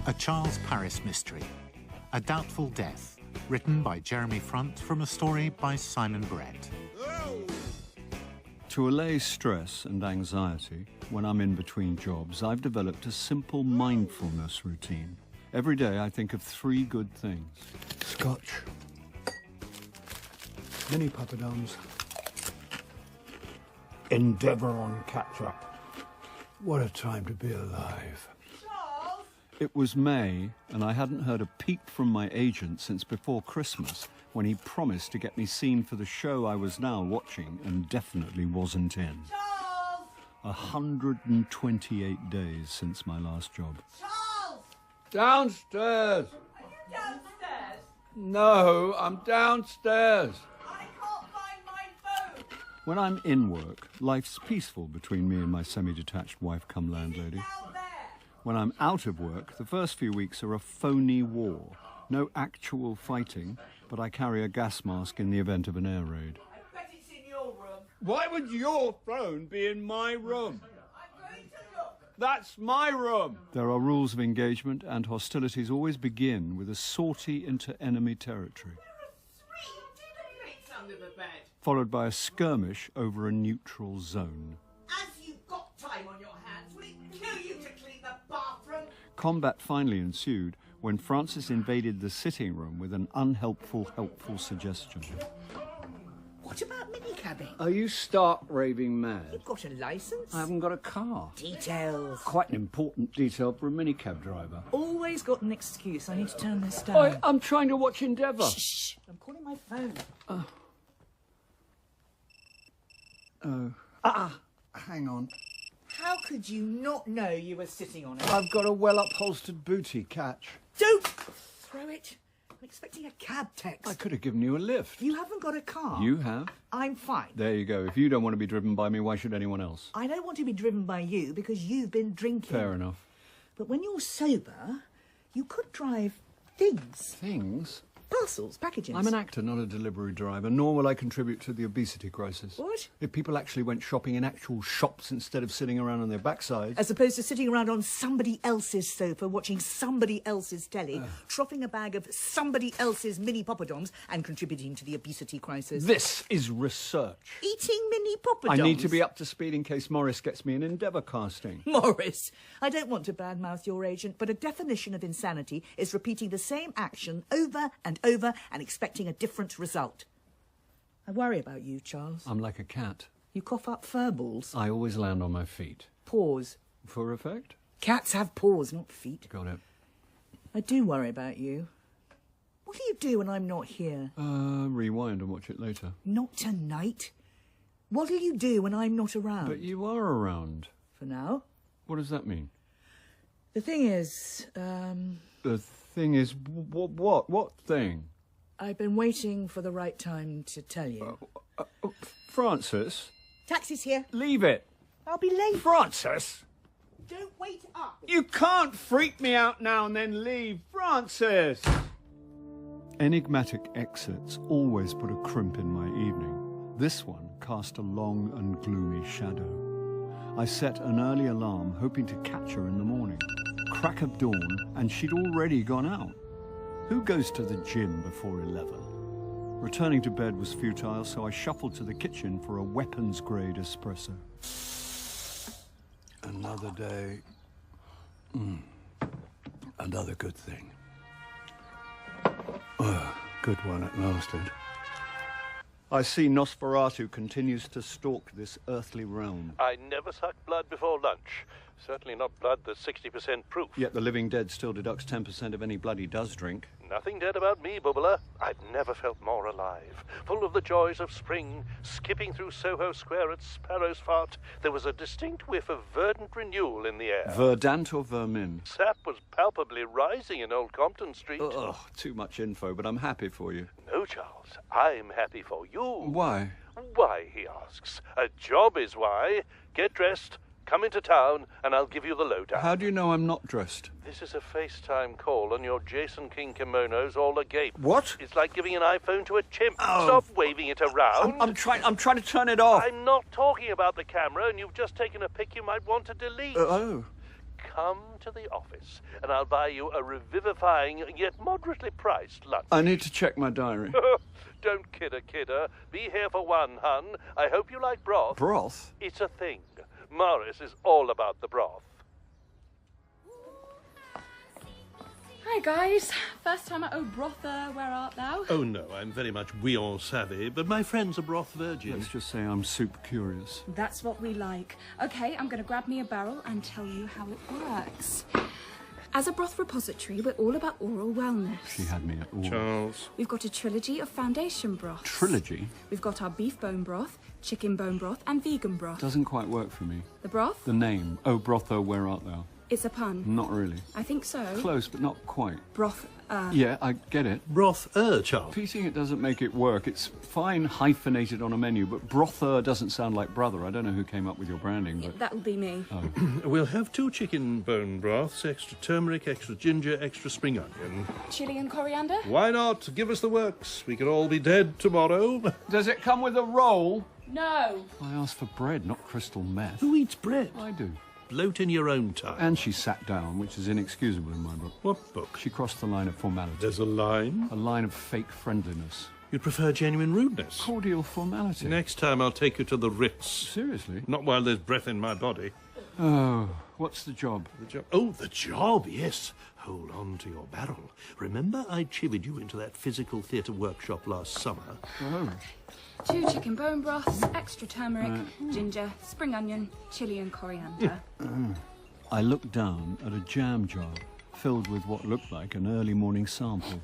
A Charles Paris mystery, A Doubtful Death, written by Jeremy Front from a story by Simon Brett. To allay stress and anxiety when I'm in between jobs, I've developed a simple mindfulness routine. Every day I think of 3 good things. Scotch. Mini poppadoms. Endeavour on catch-up. What a time to be alive. It was May, and I hadn't heard a peep from my agent since before Christmas, when he promised to get me seen for the show I was now watching and definitely wasn't in. Charles! 128 days since my last job. Charles! Downstairs! Are you downstairs? No, I'm downstairs. I can't find my phone. When I'm in work, life's peaceful between me and my semi-detached wife-cum-landlady. Down there. When I'm out of work, the first few weeks are a phony war. No actual fighting, but I carry a gas mask in the event of an air raid. I bet it's in your room. Why would your phone be in my room? I'm going to look. That's my room. There are rules of engagement, and hostilities always begin with a sortie into enemy territory, There are 3 dinner plates under the bed. followed by a skirmish over a neutral zone. As you've got time on your hands, will it kill you to clean the bathroom? Combat finally ensued when Francis invaded the sitting room with an unhelpful, helpful suggestion. What about minicabbing? Are you stark raving mad? You've got a licence? I haven't got a car. Details. Quite an important detail for a minicab driver. Always got an excuse. I need to turn this down. I'm trying to watch Endeavour. Shh. I'm calling my phone. Hang on. How could you not know you were sitting on it? I've got a well-upholstered booty, catch. Don't throw it. I'm expecting a cab text. I could have given you a lift. You haven't got a car. You have. I'm fine. There you go. If you don't want to be driven by me, why should anyone else? I don't want to be driven by you because you've been drinking. Fair enough. But when you're sober, you could drive things. Things? Parcels, packages. I'm an actor, not a delivery driver, nor will I contribute to the obesity crisis. What? If people actually went shopping in actual shops instead of sitting around on their backsides... As opposed to sitting around on somebody else's sofa, watching somebody else's telly, troughing a bag of somebody else's mini poppadoms and contributing to the obesity crisis. This is research. Eating mini poppadoms? I need to be up to speed in case Morris gets me an Endeavour casting. Morris, I don't want to badmouth your agent, but a definition of insanity is repeating the same action over and over and expecting a different result. I worry about you, Charles. I'm like a cat. You cough up fur balls. I always land on my feet. Paws. For effect? Cats have paws, not feet. Got it. I do worry about you. What do you do when I'm not here? Rewind and watch it later. Not tonight. What'll you do when I'm not around? But you are around. For now. What does that mean? The thing is, The thing is, what? What thing? I've been waiting for the right time to tell you. Francis? Taxi's here. Leave it. I'll be late. Francis? Don't wait up. You can't freak me out now and then leave. Francis! Enigmatic exits always put a crimp in my evening. This one cast a long and gloomy shadow. I set an early alarm, hoping to catch her in the morning. Crack of dawn, and she'd already gone out. Who goes to the gym before 11? Returning to bed was futile, so I shuffled to the kitchen for a weapons-grade espresso. Another day. Another good thing. Good one at lasted. I see Nosferatu continues to stalk this earthly realm. I never suck blood before lunch. Certainly not blood that's 60% proof. Yet the living dead still deducts 10% of any blood he does drink. Nothing dead about me, Bubbler. I've never felt more alive. Full of the joys of spring, skipping through Soho Square at Sparrow's Fart, there was a distinct whiff of verdant renewal in the air. Verdant or vermin? Sap was palpably rising in Old Compton Street. Ugh, too much info, but I'm happy for you. No, Charles. I'm happy for you. Why? Why, he asks. A job is why. Get dressed, come into town, and I'll give you the lowdown. How do you know I'm not dressed? This is a FaceTime call, and your Jason King kimono's all agape. What? It's like giving an iPhone to a chimp. Oh. Stop waving it around. I'm trying to turn it off. I'm not talking about the camera, and you've just taken a pic you might want to delete. Oh. come to the office and I'll buy you a revivifying yet moderately priced lunch. I need to check my diary. Don't kidder. Be here for one, hun. I hope you like broth. Broth? It's a thing. Morris is all about the broth. Hi guys, first time at O'Brother, where art thou? Oh no, I'm very much bouillon savvy, but my friend's a broth virgin. Let's just say I'm soup curious. That's what we like. Okay, I'm going to grab me a barrel and tell you how it works. As a broth repository, we're all about oral wellness. She had me at all. Charles. We've got a trilogy of foundation broths. Trilogy? We've got our beef bone broth, chicken bone broth and vegan broth. Doesn't quite work for me. The broth? The name. Oh, brotho, where art thou? It's a pun. Not really. I think so. Close, but not quite. Broth, Yeah, I get it. Broth, Charles. Repeating it doesn't make it work. It's fine hyphenated on a menu, but brother doesn't sound like brother. I don't know who came up with your branding, but... That'll be me. We'll have 2 chicken bone broths, extra turmeric, extra ginger, extra spring onion. Chili and coriander? Why not? Give us the works. We could all be dead tomorrow. Does it come with a roll? No. I asked for bread, not crystal meth. Who eats bread? I do. Bloat in your own time. And she sat down, which is inexcusable in my book. What book? She crossed the line of formality. There's a line. A line of fake friendliness. You'd prefer genuine rudeness. Cordial formality. Next time I'll take you to the Ritz. Seriously? Not while there's breath in my body. Oh, what's the job? The job. Oh, the job, yes. Hold on to your barrel. Remember I chivied you into that physical theatre workshop last summer? Oh. 2 chicken bone broths, extra turmeric, ginger, spring onion, chili and coriander. I looked down at a jam jar filled with what looked like an early morning sample.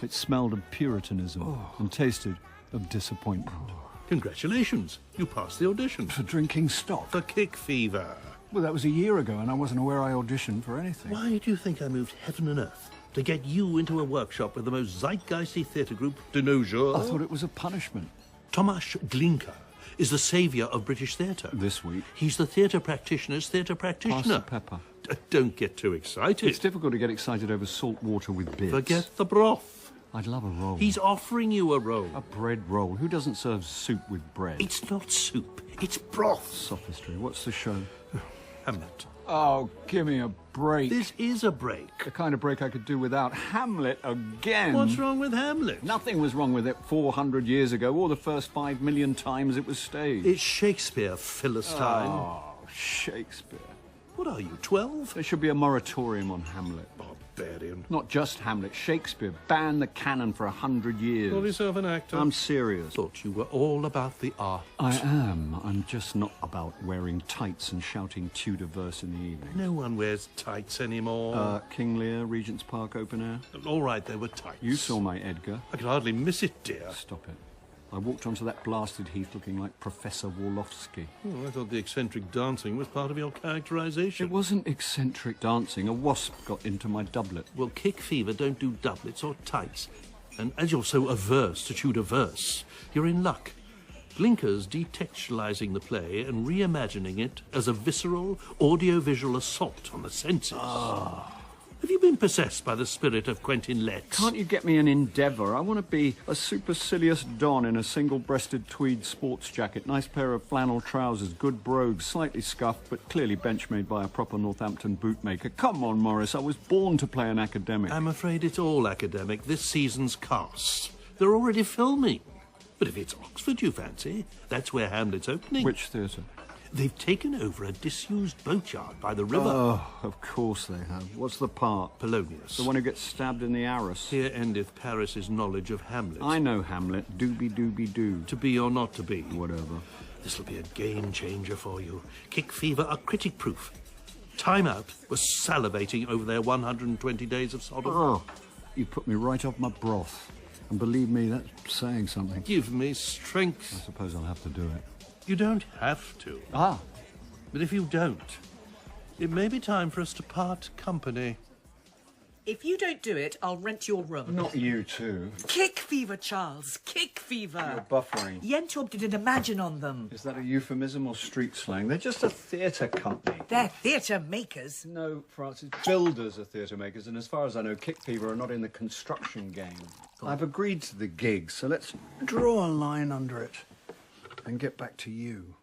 It smelled of Puritanism and tasted of disappointment. Congratulations. You passed the audition. For drinking stock. For Kick Fever. Well, that was a year ago, and I wasn't aware I auditioned for anything. Why do you think I moved heaven and earth to get you into a workshop with the most zeitgeisty theatre group de nos jours? I thought it was a punishment. Tomasz Glinka is the saviour of British theatre. This week. He's the theatre practitioner's theatre practitioner. Pass the pepper. Don't get too excited. It's difficult to get excited over salt water with bits. Forget the broth. I'd love a roll. He's offering you a roll. A bread roll. Who doesn't serve soup with bread? It's not soup. It's broth. Sophistry. What's the show? Hamlet. Oh, give me a break. This is a break. The kind of break I could do without. Hamlet again. What's wrong with Hamlet? Nothing was wrong with it 400 years ago, or the first 5 million times it was staged. It's Shakespeare, Philistine. Oh, Shakespeare. What are you, 12? There should be a moratorium on Hamlet. Barbarian. Not just Hamlet, Shakespeare. Ban the canon for 100 years. Call yourself an actor. I'm serious. Thought you were all about the art. I am. I'm just not about wearing tights and shouting Tudor verse in the evening. No one wears tights anymore. King Lear, Regent's Park open air. All right, they were tights. You saw my Edgar. I could hardly miss it, dear. Stop it. I walked onto that blasted heath looking like Professor Warlowski. Oh, I thought the eccentric dancing was part of your characterization. It wasn't eccentric dancing. A wasp got into my doublet. Well, Kick Fever don't do doublets or tights. And as you're so averse to Tudor verse, you're in luck. Blinker's detextualizing the play and reimagining it as a visceral, audiovisual assault on the senses. Have you been possessed by the spirit of Quentin Letts? Can't you get me an endeavour? I want to be a supercilious don in a single-breasted tweed sports jacket, nice pair of flannel trousers, good brogues, slightly scuffed, but clearly bench-made by a proper Northampton bootmaker. Come on, Morris, I was born to play an academic. I'm afraid it's all academic, this season's cast. They're already filming. But if it's Oxford you fancy, that's where Hamlet's opening. Which theatre? They've taken over a disused boatyard by the river. Oh, of course they have. What's the part? Polonius. The one who gets stabbed in the arras. Here endeth Paris's knowledge of Hamlet. I know Hamlet. Doobie-doobie-doo. To be or not to be. Whatever. This'll be a game changer for you. Kick Fever are critic-proof. Time Out was salivating over their 120 days of Sodom. Oh, you put me right off my broth. And believe me, that's saying something. Give me strength. I suppose I'll have to do it. You don't have to. Ah. But if you don't, it may be time for us to part company. If you don't do it, I'll rent your room. Not you, too. Kick fever, Charles. Kick fever. You're buffering. Yentob didn't imagine on them. Is that a euphemism or street slang? They're just a theatre company. They're theatre makers. No, Francis. Builders are theatre makers, and as far as I know, Kick Fever are not in the construction game. I've agreed to the gig, so let's draw a line under it and get back to you.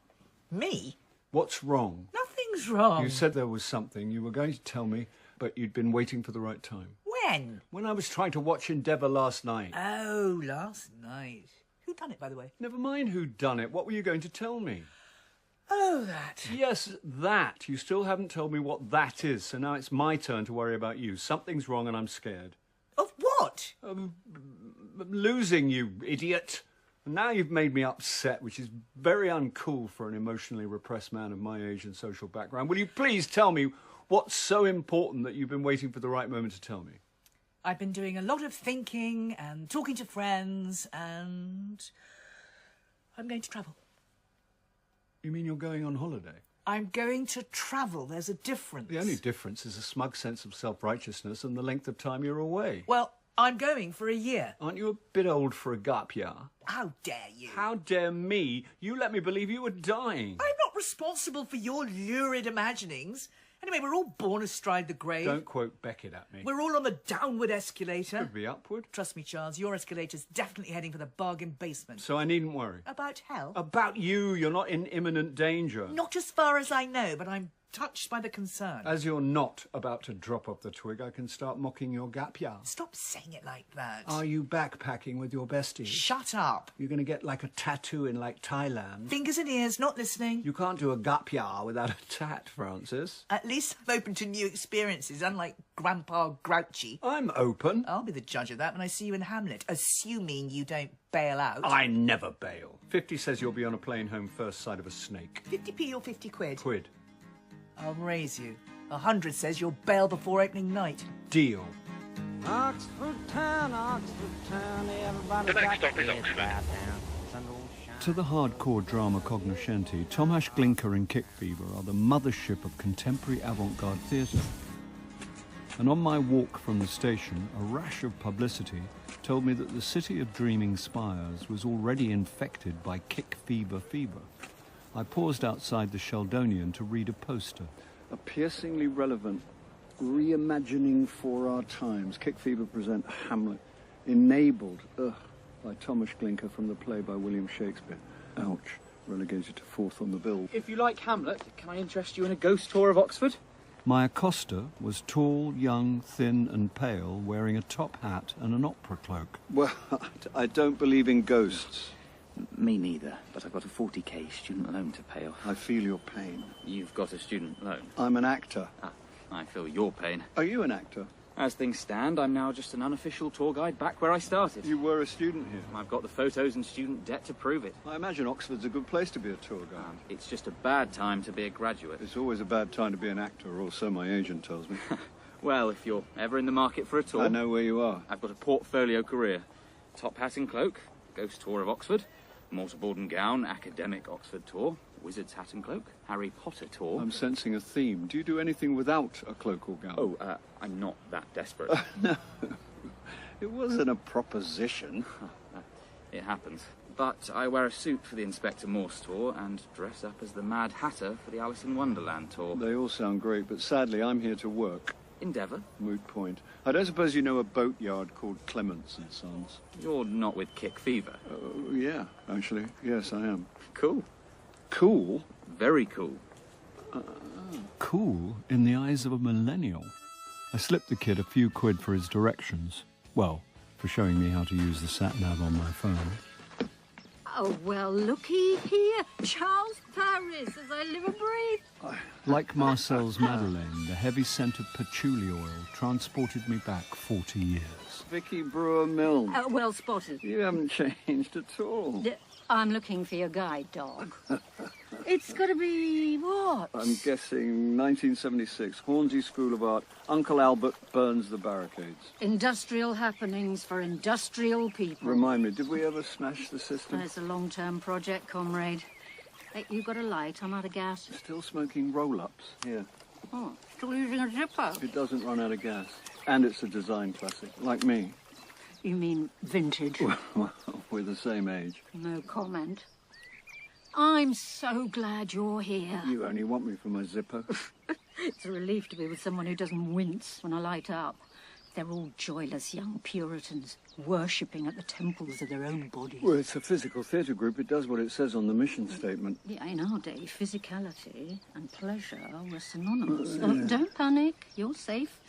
Me? What's wrong? Nothing Nothing's wrong. You said there was something. You were going to tell me, but you'd been waiting for the right time. When? When I was trying to watch Endeavour last night. Oh, last night. Who done it, by the way? Never mind who'd done it. What were you going to tell me? Oh, that. Yes, that. You still haven't told me what that is, so now it's my turn to worry about you. Something's wrong and I'm scared. Of what? Losing you, idiot. And now you've made me upset, which is very uncool for an emotionally repressed man of my age and social background. Will you please tell me what's so important that you've been waiting for the right moment to tell me? I've been doing a lot of thinking and talking to friends, and I'm going to travel. You mean you're going on holiday? I'm going to travel. There's a difference. The only difference is a smug sense of self-righteousness and the length of time you're away. Well, I'm going for a year. Aren't you a bit old for a gap year? How dare you? How dare me? You let me believe you were dying. I'm not responsible for your lurid imaginings. Anyway, we're all born astride the grave. Don't quote Beckett at me. We're all on the downward escalator. Could be upward. Trust me, Charles, your escalator's definitely heading for the bargain basement. So I needn't worry. About hell? About you, you're not in imminent danger. Not as far as I know, but I'm touched by the concern. As you're not about to drop off the twig, I can start mocking your gap year. Stop saying it like that. Are you backpacking with your besties? Shut up. You're going to get like a tattoo in like Thailand. Fingers and ears, not listening. You can't do a gap year without a tat, Francis. At least I'm open to new experiences, unlike Grandpa Grouchy. I'm open. I'll be the judge of that when I see you in Hamlet, assuming you don't bail out. I never bail. 50 says you'll be on a plane home first sight of a snake. 50p or 50 quid? Quid. I'll raise you. 100 says you'll bail before opening night. Deal. Oxford town, everybody. The next stop is Oxford. To the hardcore drama cognoscenti, Tomasz Glinka and Kick Fever are the mothership of contemporary avant-garde theatre. And on my walk from the station, a rash of publicity told me that the city of dreaming spires was already infected by Kick Fever fever. I paused outside the Sheldonian to read a poster. A piercingly relevant reimagining for our times. Kick Fever present Hamlet, enabled by Tomasz Glinka from the play by William Shakespeare. Ouch, relegated to fourth on the bill. If you like Hamlet, can I interest you in a ghost tour of Oxford? My accoster was tall, young, thin and pale, wearing a top hat and an opera cloak. Well, I don't believe in ghosts. Me neither, but I've got a 40k student loan to pay off. I feel your pain. You've got a student loan? I'm an actor. Ah, I feel your pain. Are you an actor? As things stand, I'm now just an unofficial tour guide back where I started. You were a student here. I've got the photos and student debt to prove it. I imagine Oxford's a good place to be a tour guide. It's just a bad time to be a graduate. It's always a bad time to be an actor, or so my agent tells me. Well, if you're ever in the market for a tour... I know where you are. I've got a portfolio career. Top hat and cloak, ghost tour of Oxford, mortarboard and gown, academic Oxford tour, wizard's hat and cloak, Harry Potter tour... I'm sensing a theme. Do you do anything without a cloak or gown? Oh, I'm not that desperate. No. It wasn't a proposition. It happens. But I wear a suit for the Inspector Morse tour and dress up as the Mad Hatter for the Alice in Wonderland tour. They all sound great, but sadly I'm here to work. Endeavour? Moot point. I don't suppose you know a boatyard called Clements and Sons? You're not with Kick Fever? Yeah, actually. Yes, I am. Cool. Cool? Very cool. Cool in the eyes of a millennial. I slipped the kid a few quid for his directions. Well, for showing me how to use the sat-nav on my phone. Oh, well, looky here. Charles Paris, as I live and breathe. Like Marcel's Madeleine, the heavy scent of patchouli oil transported me back 40 years. Vicky Brewer Milne. Well spotted. You haven't changed at all. I'm looking for your guide dog. It's got to be what? I'm guessing 1976, Hornsey School of Art. Uncle Albert burns the barricades. Industrial happenings for industrial people. Remind me, did we ever smash the system? It's a long-term project, comrade. Hey, you got a light? I'm out of gas. Still smoking roll-ups. Here. Oh, still using a Zippo. It doesn't run out of gas. And it's a design classic, like me. You mean vintage? Well, we're the same age. No comment. I'm so glad you're here. You only want me for my Zippo. It's a relief to be with someone who doesn't wince when I light up. They're all joyless young Puritans, worshipping at the temples of their own bodies. Well, it's a physical theatre group. It does what it says on the mission statement. Yeah, in our day, physicality and pleasure were synonymous. Oh, don't panic. You're safe.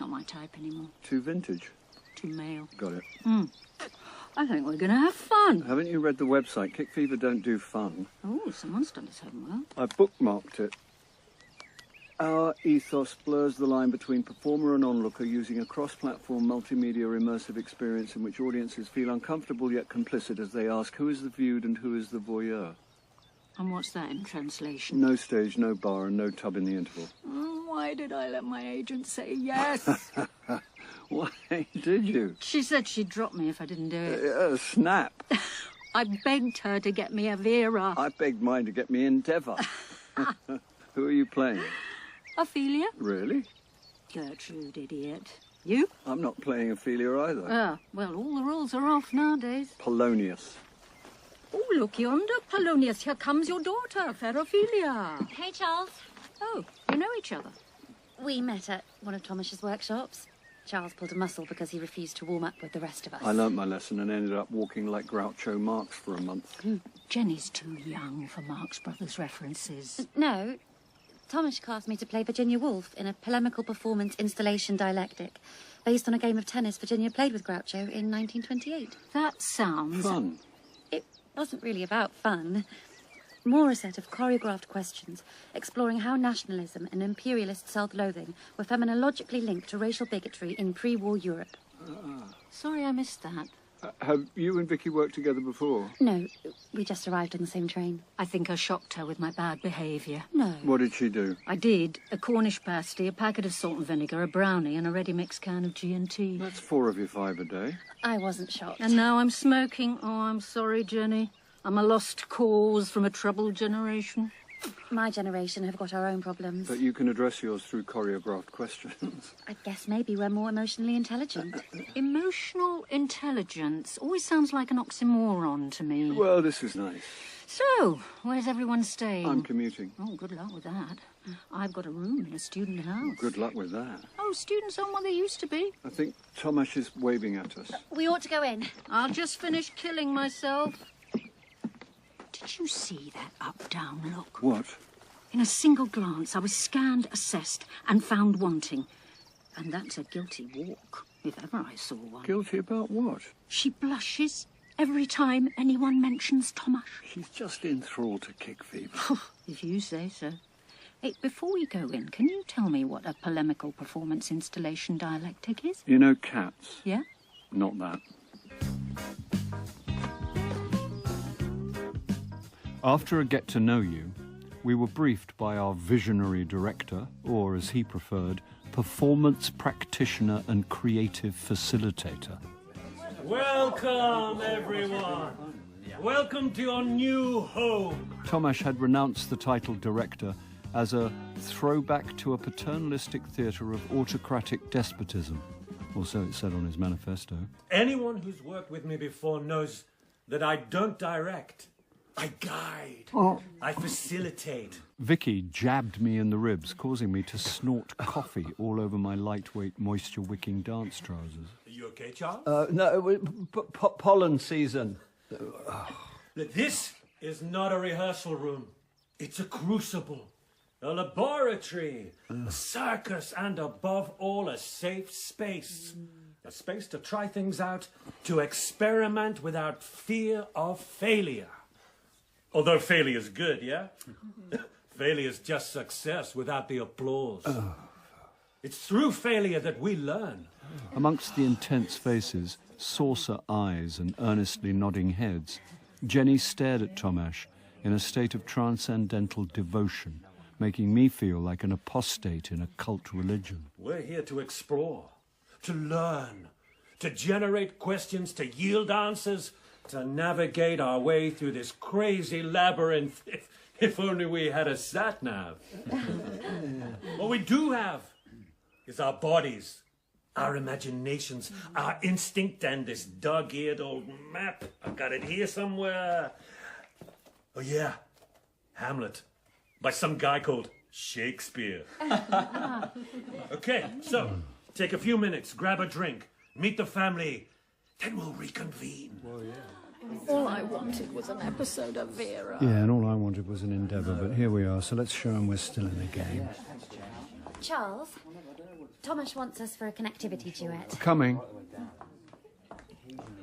Not my type anymore. Too vintage. Too male. Got it. I think we're going to have fun. Haven't you read the website? Kick Fever don't do fun. Oh, someone's done his homework. I bookmarked it. Our ethos blurs the line between performer and onlooker using a cross-platform multimedia immersive experience in which audiences feel uncomfortable yet complicit as they ask who is the viewed and who is the voyeur. And what's that in translation? No stage, no bar, and no tub in the interval. Why did I let my agent say yes? Why did you? She said she'd drop me if I didn't do it. Snap. I begged her to get me a Vera. I begged mine to get me Endeavour. Who are you playing? Ophelia? Really? Gertrude, idiot. You? I'm not playing Ophelia either. Well, all the rules are off nowadays. Polonius. Oh, look yonder, Polonius. Here comes your daughter, fair Ophelia. Hey, Charles. Oh, you know each other? We met at one of Thomas's workshops. Charles pulled a muscle because he refused to warm up with the rest of us. I learnt my lesson and ended up walking like Groucho Marx for a month. Jenny's too young for Marx Brothers references. No. Thomas cast me to play Virginia Woolf in a polemical performance installation dialectic based on a game of tennis Virginia played with Groucho in 1928. That sounds... Fun. It wasn't really about fun. More a set of choreographed questions exploring how nationalism and imperialist self-loathing were phenomenologically linked to racial bigotry in pre-war Europe. Sorry I missed that. Have you and Vicky worked together before? No, we just arrived on the same train. I think I shocked her with my bad behaviour. No. What did she do? I did. A Cornish pasty, a packet of salt and vinegar, a brownie and a ready-mixed can of G&T. That's 4 of your 5 a day. I wasn't shocked. And now I'm smoking. Oh, I'm sorry, Jenny. I'm a lost cause from a troubled generation. My generation have got our own problems. But you can address yours through choreographed questions. I guess maybe we're more emotionally intelligent. Emotional intelligence always sounds like an oxymoron to me. Well, this is nice. So, where's everyone staying? I'm commuting. Oh, good luck with that. I've got a room in a student house. Good luck with that. Oh, students aren't what they used to be. I think Thomas is waving at us. We ought to go in. I'll just finish killing myself. Did you see that up-down look? What? In a single glance, I was scanned, assessed, and found wanting. And that's a guilty walk, if ever I saw one. Guilty about what? She blushes every time anyone mentions Thomas. She's just enthralled to Kick Fever. If you say so. Hey, before we go in, can you tell me what a polemical performance installation dialectic is? You know Cats? Yeah? Not that. After a get-to-know-you, we were briefed by our visionary director, or as he preferred, performance practitioner and creative facilitator. Welcome, everyone. Welcome to your new home. Tomasz had renounced the title director as a throwback to a paternalistic theatre of autocratic despotism, or so it said on his manifesto. Anyone who's worked with me before knows that I don't direct. I guide. I facilitate. Vicky jabbed me in the ribs, causing me to snort coffee all over my lightweight, moisture-wicking dance trousers. Are you okay, Charles? No, pollen season. This is not a rehearsal room. It's a crucible, a laboratory, a circus, and above all, a safe space. A space to try things out, to experiment without fear of failure. Although failure's good, yeah? Failure's just success without the applause. It's through failure that we learn. Amongst the intense faces, saucer eyes and earnestly nodding heads, Jenny stared at Tomasz in a state of transcendental devotion, making me feel like an apostate in a cult religion. We're here to explore, to learn, to generate questions, to yield answers, to navigate our way through this crazy labyrinth. If only we had a sat-nav. What we do have is our bodies, our imaginations, our instinct, and this dog-eared old map. I've got it here somewhere. Oh yeah, Hamlet, by some guy called Shakespeare. Okay, so Take a few minutes, grab a drink, meet the family, then we'll reconvene. Well, yeah. All I wanted was an episode of Vera. Yeah, and all I wanted was an endeavour, but here we are, so let's show them we're still in the game. Charles, Thomas wants us for a connectivity duet. Coming.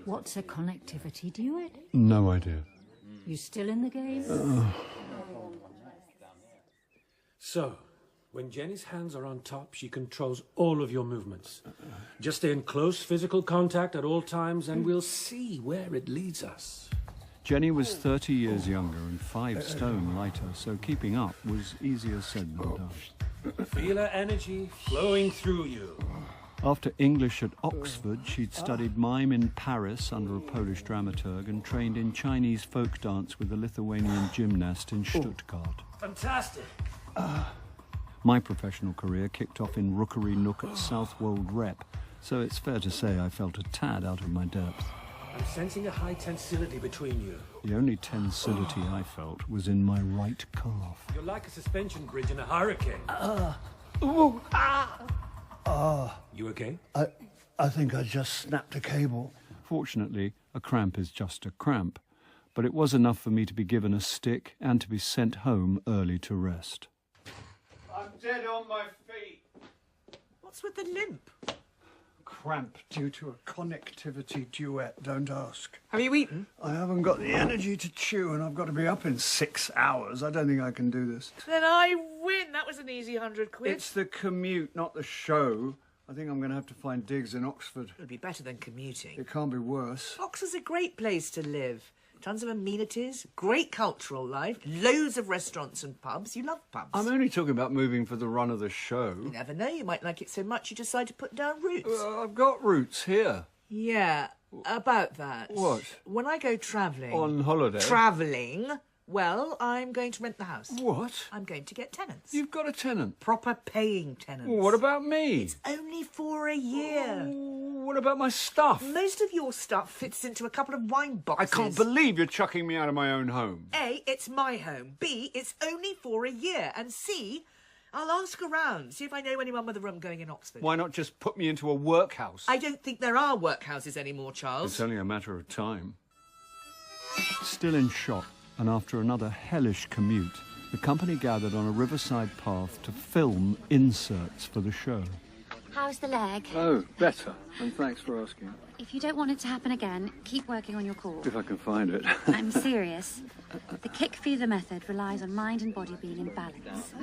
What's a connectivity duet? No idea. You still in the game? So, when Jenny's hands are on top, she controls all of your movements. Just stay in close physical contact at all times, and we'll see where it leads us. Jenny was 30 years younger and 5 stone lighter, so keeping up was easier said than done. Feel her energy flowing through you. After English at Oxford, she'd studied mime in Paris under a Polish dramaturg and trained in Chinese folk dance with a Lithuanian gymnast in Stuttgart. Fantastic! My professional career kicked off in Rookery Nook at Southwold Rep, so it's fair to say I felt a tad out of my depth. I'm sensing a high tensility between you. The only tensility I felt was in my right calf. You're like a suspension bridge in a hurricane. You okay? I think I just snapped a cable. Fortunately, a cramp is just a cramp, but it was enough for me to be given a stick and to be sent home early to rest. I'm dead on my feet. What's with the limp? Cramp due to a connectivity duet, don't ask. Have you eaten? I haven't got the energy to chew and I've got to be up in 6 hours. I don't think I can do this. Then I win. That was an easy 100 quid. It's the commute, not the show. I think I'm going to have to find digs in Oxford. It'll be better than commuting. It can't be worse. Oxford's a great place to live. Tons of amenities, great cultural life, loads of restaurants and pubs. You love pubs. I'm only talking about moving for the run of the show. You never know, you might like it so much you decide to put down roots. I've got roots here. Yeah, about that. What? When I go travelling... On holiday? Travelling, well, I'm going to rent the house. What? I'm going to get tenants. You've got a tenant? Proper paying tenants. Well, what about me? It's only for a year. What about my stuff? Most of your stuff fits into a couple of wine boxes. I can't believe you're chucking me out of my own home. A, it's my home. B, it's only for a year. And C, I'll ask around, see if I know anyone with a room going in Oxford. Why not just put me into a workhouse? I don't think there are workhouses anymore, Charles. It's only a matter of time. Still in shock, and after another hellish commute, the company gathered on a riverside path to film inserts for the show. How's the leg? Oh, better. And thanks for asking. If you don't want it to happen again, keep working on your core. If I can find it. I'm serious. The kick-feeder method relies on mind and body being in balance.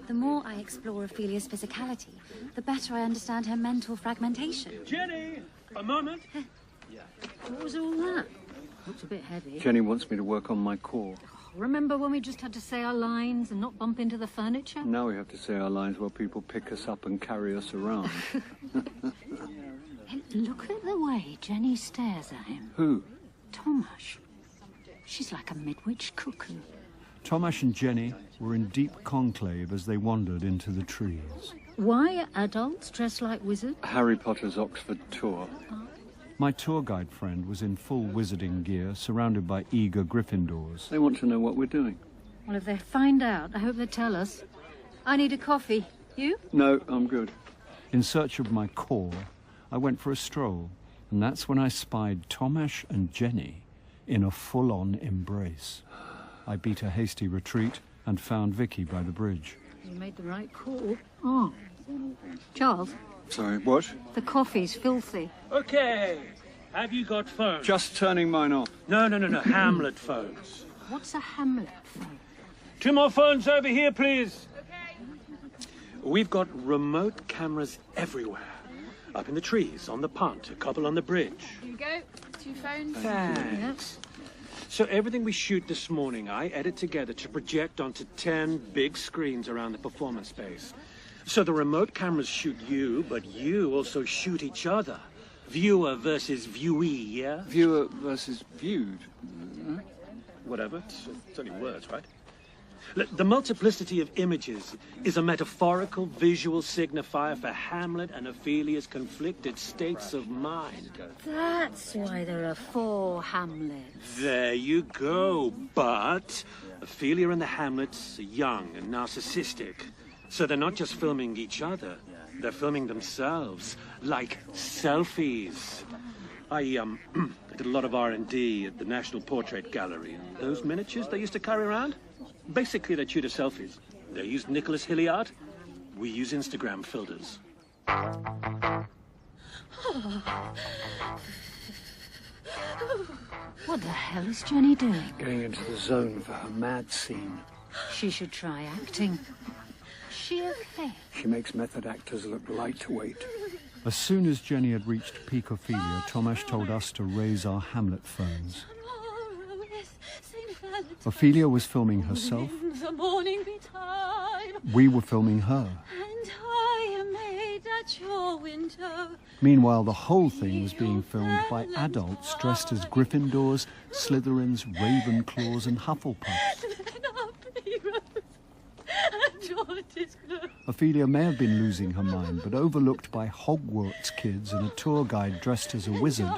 The more I explore Ophelia's physicality, the better I understand her mental fragmentation. Jenny, a moment. What was all that? Looks a bit heavy. Jenny wants me to work on my core. Remember when we just had to say our lines and not bump into the furniture? Now we have to say our lines while people pick us up and carry us around. Hey, look at the way Jenny stares at him. Who? Tomasz. She's like a midwich cuckoo. Tomasz and Jenny were in deep conclave as they wandered into the trees. Why are adults dressed like wizards? Harry Potter's Oxford tour. My tour guide friend was in full wizarding gear, surrounded by eager Gryffindors. They want to know what we're doing. Well, if they find out, I hope they tell us. I need a coffee. You? No, I'm good. In search of my core, I went for a stroll, and that's when I spied Tomasz and Jenny in a full-on embrace. I beat a hasty retreat and found Vicky by the bridge. You made the right call. Oh. Charles? Sorry, what? The coffee's filthy. Okay. Have you got phones? Just turning mine off. No, Hamlet phones. What's a Hamlet phone? 2 more phones over here, please. We've got remote cameras everywhere. Up in the trees, on the punt, a couple on the bridge. Here you go. 2 phones. Thanks. So everything we shoot this morning, I edit together to project onto 10 big screens around the performance space. So the remote cameras shoot you, but you also shoot each other. Viewer versus viewee, yeah? Viewer versus viewed. Whatever, it's only words, right? Look, the multiplicity of images is a metaphorical visual signifier for Hamlet and Ophelia's conflicted states of mind. That's why there are 4 Hamlets. There you go, but Ophelia and the Hamlets are young and narcissistic, so they're not just filming each other, They're filming themselves, like selfies. I did a lot of R&D at the National Portrait Gallery. Those miniatures they used to carry around? Basically, they're Tudor selfies. They used Nicholas Hilly art. We use Instagram filters. What the hell is Jenny doing? Getting into the zone for her mad scene. She should try acting. Is she okay? She makes method actors look lightweight. As soon as Jenny had reached peak Ophelia, Tomasz told us to raise our Hamlet phones. Ophelia was filming herself. We were filming her. Meanwhile, the whole thing was being filmed by adults dressed as Gryffindors, Slytherins, Ravenclaws and Hufflepuffs. Ophelia may have been losing her mind, but overlooked by Hogwarts kids and a tour guide dressed as a wizard,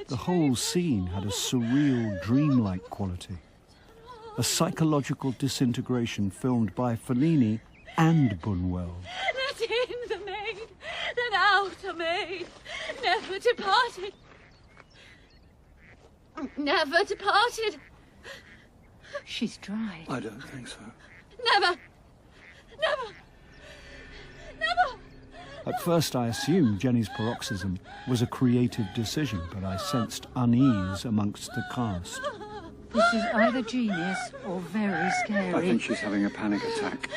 the whole scene had a surreal, dreamlike quality. A psychological disintegration filmed by Fellini and Bunwell. Let in the maid, then out a maid, never departed. Never departed. She's dry. I don't think so. Never. Never. Never. At first I assumed Jenny's paroxysm was a creative decision, but I sensed unease amongst the cast. This is either genius or very scary. I think she's having a panic attack.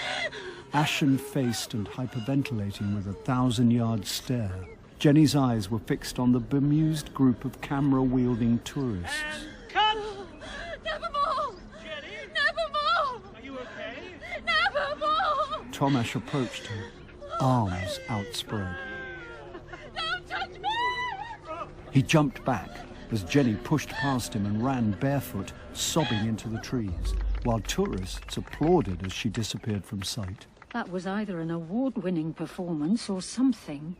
Ashen-faced and hyperventilating with a 1,000-yard stare, Jenny's eyes were fixed on the bemused group of camera-wielding tourists. Cut! Never more! Jenny? Never more! Are you okay? Never more! Tomasz approached her, arms outspread. Don't touch me! He jumped back as Jenny pushed past him and ran barefoot, sobbing into the trees, while tourists applauded as she disappeared from sight. That was either an award-winning performance or something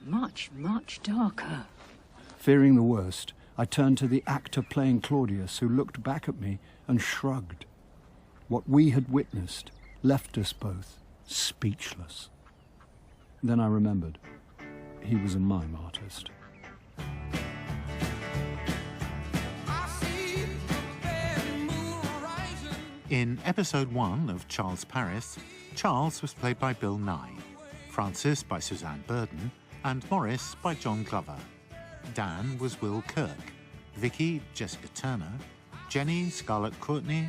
much, much darker. Fearing the worst, I turned to the actor playing Claudius, who looked back at me and shrugged. What we had witnessed left us both speechless. Then I remembered. He was a mime artist. In episode 1 of Charles Paris, Charles was played by Bill Nighy, Francis by Suzanne Burden, and Morris by John Glover. Dan was Will Kirk, Vicky Jessica Turner, Jenny Scarlett Courtney,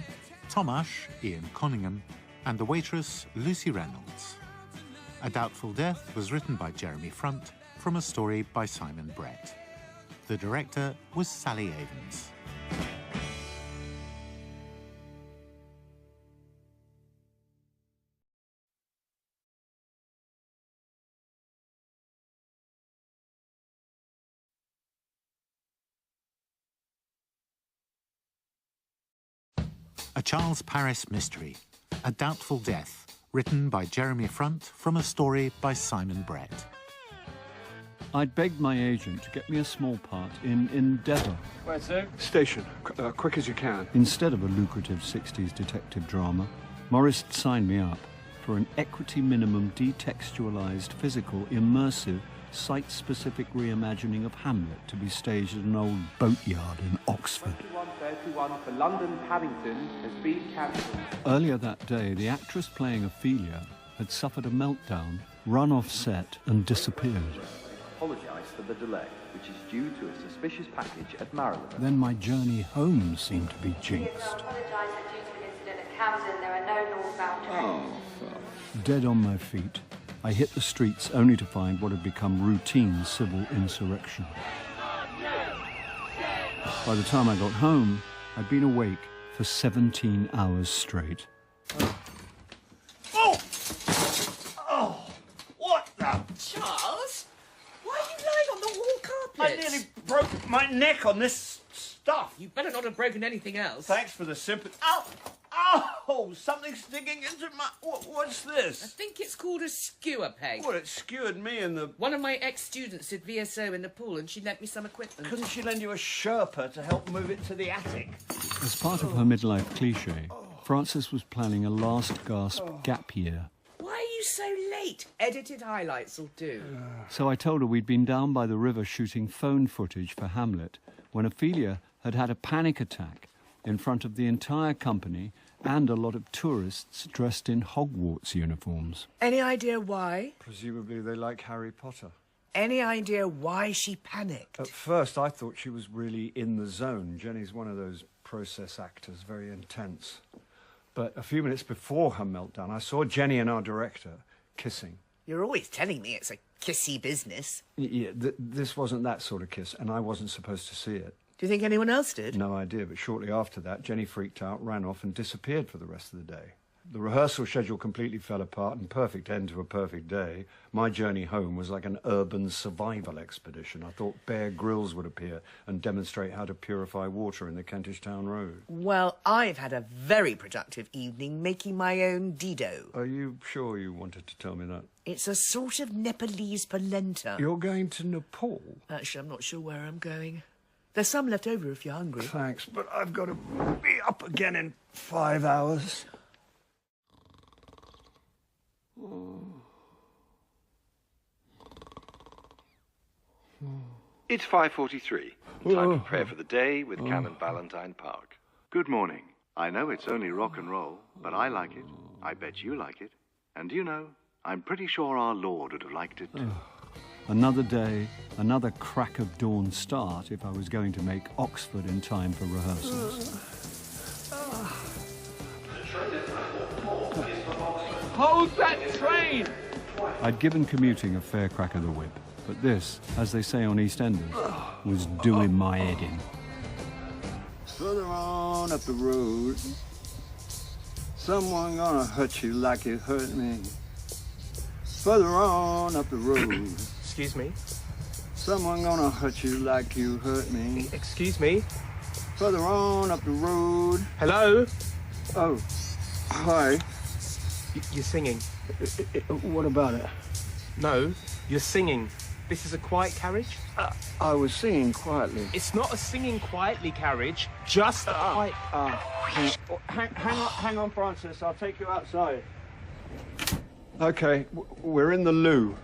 Tomasz Ian Conningham, and the waitress Lucy Reynolds. A Doubtful Death was written by Jeremy Front from a story by Simon Brett. The director was Sally Avens. A Charles Paris Mystery, A Doubtful Death, written by Jeremy Front from a story by Simon Brett. I'd begged my agent to get me a small part in Endeavour. Where to? Station. Quick as you can. Instead of a lucrative 60s detective drama, Morris signed me up for an equity minimum detextualised, physical, immersive, site-specific reimagining of Hamlet to be staged at an old boatyard in Oxford. 21:31 for London Paddington has been cancelled. Earlier that day, the actress playing Ophelia had suffered a meltdown, run off set and disappeared. Apologise for the delay, which is due to a suspicious package at Maryland. Then my journey home seemed to be jinxed. Apologise that due to an incident at Camden, there are no northbound trains. Dead on my feet, I hit the streets only to find what had become routine civil insurrection. By the time I got home, I'd been awake for 17 hours straight. Oh! Oh! What the... Charles? Why are you lying on the wall carpet? I nearly broke my neck on this stuff. You better not have broken anything else. Thanks for the sympathy. Ow! Oh, something's digging into my... What's this? I think it's called a skewer peg. Well, it skewered me in the... One of my ex-students did VSO in the pool and she lent me some equipment. Couldn't she lend you a Sherpa to help move it to the attic? As part of her midlife cliché, Frances was planning a last-gasp gap year. Why are you so late? Edited highlights will do. So I told her we'd been down by the river shooting phone footage for Hamlet when Ophelia had had a panic attack in front of the entire company and a lot of tourists dressed in Hogwarts uniforms. Any idea why? Presumably they like Harry Potter. Any idea why she panicked? At first, I thought she was really in the zone. Jenny's one of those process actors, very intense. But a few minutes before her meltdown, I saw Jenny and our director kissing. You're always telling me it's a kissy business. Yeah, this wasn't that sort of kiss, and I wasn't supposed to see it. Do you think anyone else did? No idea, but shortly after that, Jenny freaked out, ran off, and disappeared for the rest of the day. The rehearsal schedule completely fell apart, and perfect end to a perfect day. My journey home was like an urban survival expedition. I thought Bear Grylls would appear and demonstrate how to purify water in the Kentish Town Road. Well, I've had a very productive evening making my own Dido. Are you sure you wanted to tell me that? It's a sort of Nepalese polenta. You're going to Nepal? Actually, I'm not sure where I'm going. There's some left over if you're hungry. Thanks, but I've got to be up again in 5 hours. It's 5:43. Time to prepare for the day with Canon Valentine Park. Good morning. I know it's only rock and roll, but I like it. I bet you like it. And you know, I'm pretty sure our Lord would have liked it too. Another day, another crack of dawn start if I was going to make Oxford in time for rehearsals. Hold that train! I'd given commuting a fair crack of the whip, but this, as they say on EastEnders, was doing my head in. Further on up the road, someone gonna hurt you like you hurt me. Further on up the road. Excuse me? Someone gonna hurt you like you hurt me. Excuse me? Further on up the road. Hello? Oh, hi. You're singing. What about it? No, you're singing. This is a quiet carriage? I was singing quietly. It's not a singing quietly carriage, just a quiet... Hang on, Francis. I'll take you outside. Okay, we're in the loo.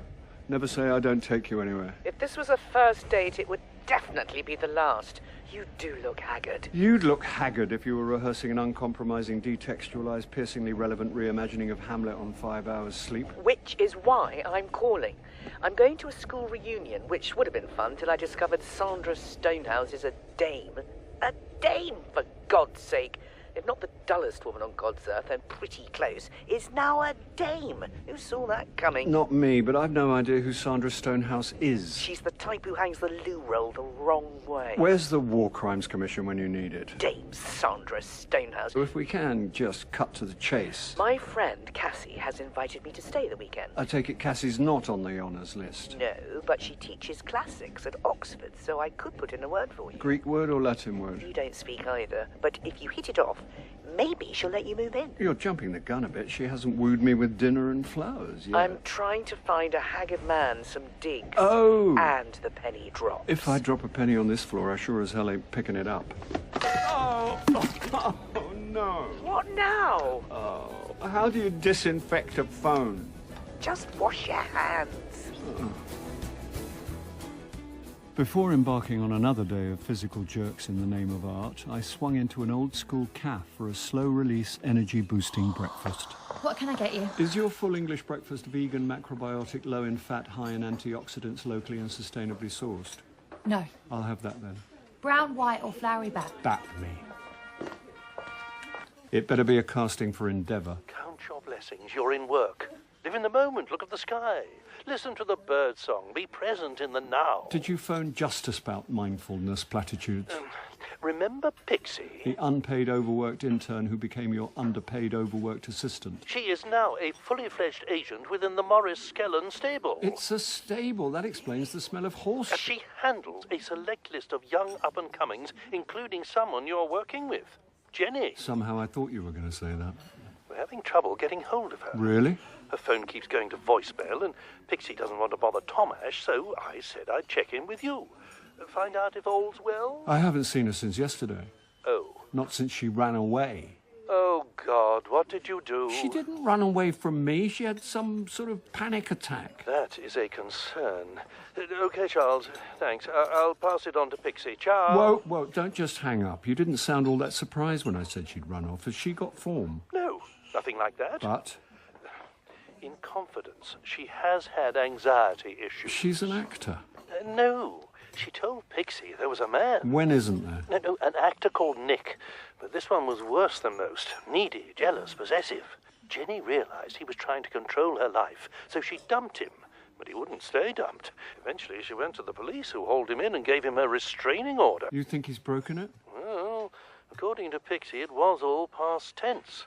Never say I don't take you anywhere. If this was a first date, it would definitely be the last. You do look haggard. You'd look haggard if you were rehearsing an uncompromising, detextualized, piercingly relevant reimagining of Hamlet on 5 hours sleep. Which is why I'm calling. I'm going to a school reunion, which would have been fun till I discovered Sandra Stonehouse is a dame. A dame, for God's sake! If not the dullest woman on God's earth, and pretty close, is now a dame. Who saw that coming? Not me, but I've no idea who Sandra Stonehouse is. She's the type who hangs the loo roll the wrong way. Where's the War Crimes Commission when you need it? Dame Sandra Stonehouse. So if we can just cut to the chase. My friend Cassie has invited me to stay the weekend. I take it Cassie's not on the honours list. No, but she teaches classics at Oxford, so I could put in a word for you. Greek word or Latin word? You don't speak either, but if you hit it off, maybe she'll let you move in. You're jumping the gun a bit. She hasn't wooed me with dinner and flowers yet. I'm trying to find a haggard man some digs. Oh! And the penny drops. If I drop a penny on this floor, I sure as hell ain't picking it up. Oh no. What now? Oh, how do you disinfect a phone? Just wash your hands. Before embarking on another day of physical jerks in the name of art, I swung into an old-school cafe for a slow-release, energy-boosting breakfast. What can I get you? Is your full English breakfast vegan, macrobiotic, low in fat, high in antioxidants, locally and sustainably sourced? No. I'll have that then. Brown, white or floury back? Back me. It better be a casting for Endeavour. Count your blessings. You're in work. Live in the moment. Look at the sky. Listen to the bird song. Be present in the now. Did you phone just to spout mindfulness platitudes? Remember Pixie? The unpaid overworked intern who became your underpaid overworked assistant. She is now a fully fledged agent within the Morris Skellen stable. It's a stable. That explains the smell of horse. She handles a select list of young up-and-comings, including someone you're working with. Jenny. Somehow I thought you were going to say that. We're having trouble getting hold of her. Really? Her phone keeps going to voicemail, and Pixie doesn't want to bother Tom Ash, so I said I'd check in with you. Find out if all's well? I haven't seen her since yesterday. Oh. Not since she ran away. Oh, God, what did you do? She didn't run away from me. She had some sort of panic attack. That is a concern. OK, Charles, thanks. I'll pass it on to Pixie. Charles. Whoa, don't just hang up. You didn't sound all that surprised when I said she'd run off. Has she got form? No, nothing like that. But? In confidence, she has had anxiety issues. She's an actor. No, she told Pixie there was a man. When isn't there? No, an actor called Nick. But this one was worse than most. Needy, jealous, possessive. Jenny realised he was trying to control her life, so she dumped him. But he wouldn't stay dumped. Eventually, she went to the police, who hauled him in and gave him a restraining order. You think he's broken it? Well, according to Pixie, it was all past tense.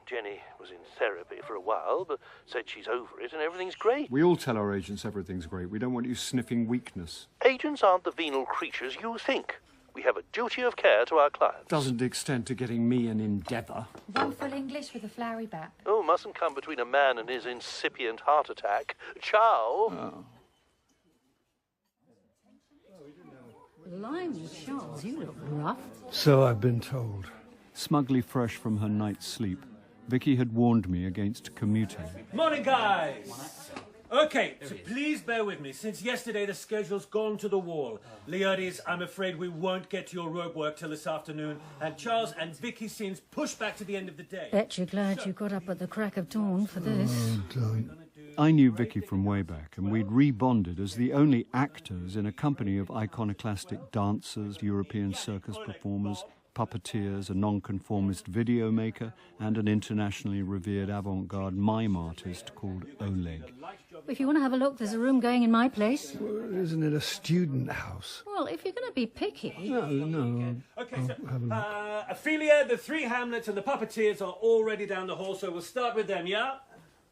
Jenny was in therapy for a while, but said she's over it and everything's great. We all tell our agents everything's great. We don't want you sniffing weakness. Agents aren't the venal creatures you think. We have a duty of care to our clients. Doesn't extend to getting me an endeavour. One full English with a flowery back. Oh, mustn't come between a man and his incipient heart attack. Ciao. Oh. Blimey, Charles, you look rough. So I've been told. Smugly fresh from her night's sleep, Vicky had warned me against commuting. Morning, guys! Okay, so please bear with me. Since yesterday, the schedule's gone to the wall. Leotis, I'm afraid we won't get to your rope work till this afternoon. And Charles and Vicky scenes pushed back to the end of the day. Bet you're glad you got up at the crack of dawn for this. Oh, don't. I knew Vicky from way back, and we'd rebonded as the only actors in a company of iconoclastic dancers, European circus performers, puppeteers, a nonconformist video maker, and an internationally revered avant-garde mime artist called Oleg. If you want to have a look, there's a room going in my place. Well, isn't it a student house? Well, if you're going to be picky... No. Okay, so, Ophelia, the three Hamlets and the puppeteers are already down the hall, so we'll start with them, yeah?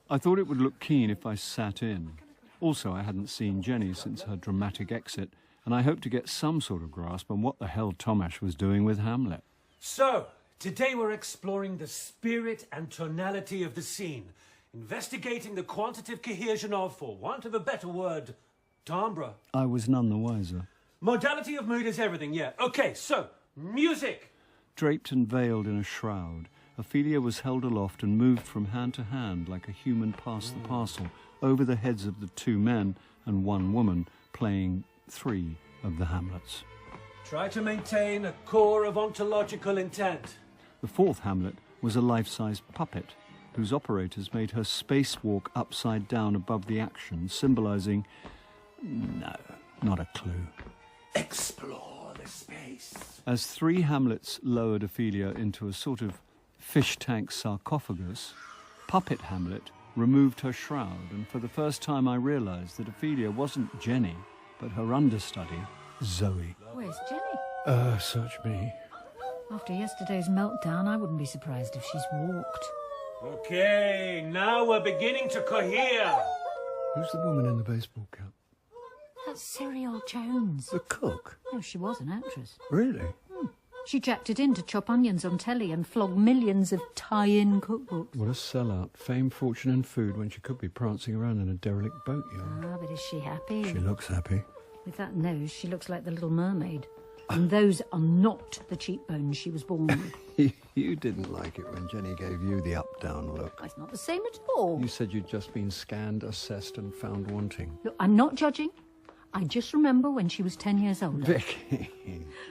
I thought it would look keen if I sat in. Also, I hadn't seen Jenny since her dramatic exit, and I hoped to get some sort of grasp on what the hell Tomasz was doing with Hamlet. So, today we're exploring the spirit and tonality of the scene, investigating the quantitative cohesion of, for want of a better word, timbre. I was none the wiser. Modality of mood is everything, yeah. Okay, so, music! Draped and veiled in a shroud, Ophelia was held aloft and moved from hand to hand like a human pass the parcel over the heads of the two men and one woman playing 3 of the Hamlets. Try to maintain a core of ontological intent. The 4th Hamlet was a life-size puppet whose operators made her spacewalk upside down above the action, symbolising... no, not a clue. Explore the space. As 3 Hamlets lowered Ophelia into a sort of fish tank sarcophagus, Puppet Hamlet removed her shroud, and for the first time I realised that Ophelia wasn't Jenny, but her understudy, Zoe. Where's Jenny? Search me. After yesterday's meltdown, I wouldn't be surprised if she's walked. Okay, now we're beginning to cohere. Who's the woman in the baseball cap? That's Cyril Jones. The cook? Oh, she was an actress. Really? She jacked it in to chop onions on telly and flog millions of tie-in cookbooks. What a sellout. Fame, fortune and food when she could be prancing around in a derelict boatyard. Ah, but is she happy? She looks happy. With that nose, she looks like the Little Mermaid. And those are not the cheekbones she was born with. You didn't like it when Jenny gave you the up-down look. It's not the same at all. You said you'd just been scanned, assessed and found wanting. Look, I'm not judging. I just remember when she was 10 years older. Vicky.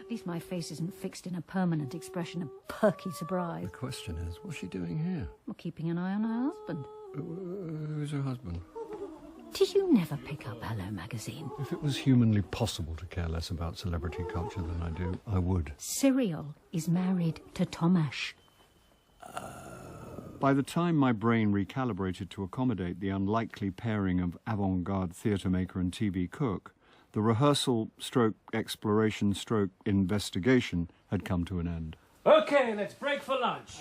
At least my face isn't fixed in a permanent expression of perky surprise. The question is, what's she doing here? Well, keeping an eye on her husband. Who's her husband? Did you never pick up Hello magazine? If it was humanly possible to care less about celebrity culture than I do, I would. Cyril is married to Tomasz. By the time my brain recalibrated to accommodate the unlikely pairing of avant-garde theatre maker and TV cook, the rehearsal stroke exploration stroke investigation had come to an end. Okay, let's break for lunch.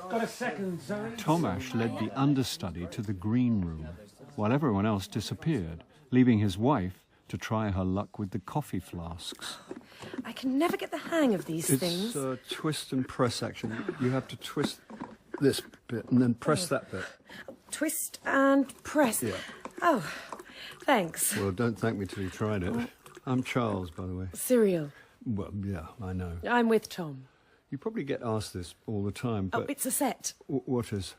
Got a second, Zoe? Tomasz led the understudy to the green room, while everyone else disappeared, leaving his wife to try her luck with the coffee flasks. I can never get the hang of these things. It's twist and press action. You have to twist this bit and then press that bit. Twist and press. Yeah. Oh, thanks. Well, don't thank me till you tried it. I'm Charles, by the way. Cyril. Well, yeah, I know. I'm with Tom. You probably get asked this all the time, but... Oh, it's a set. What is?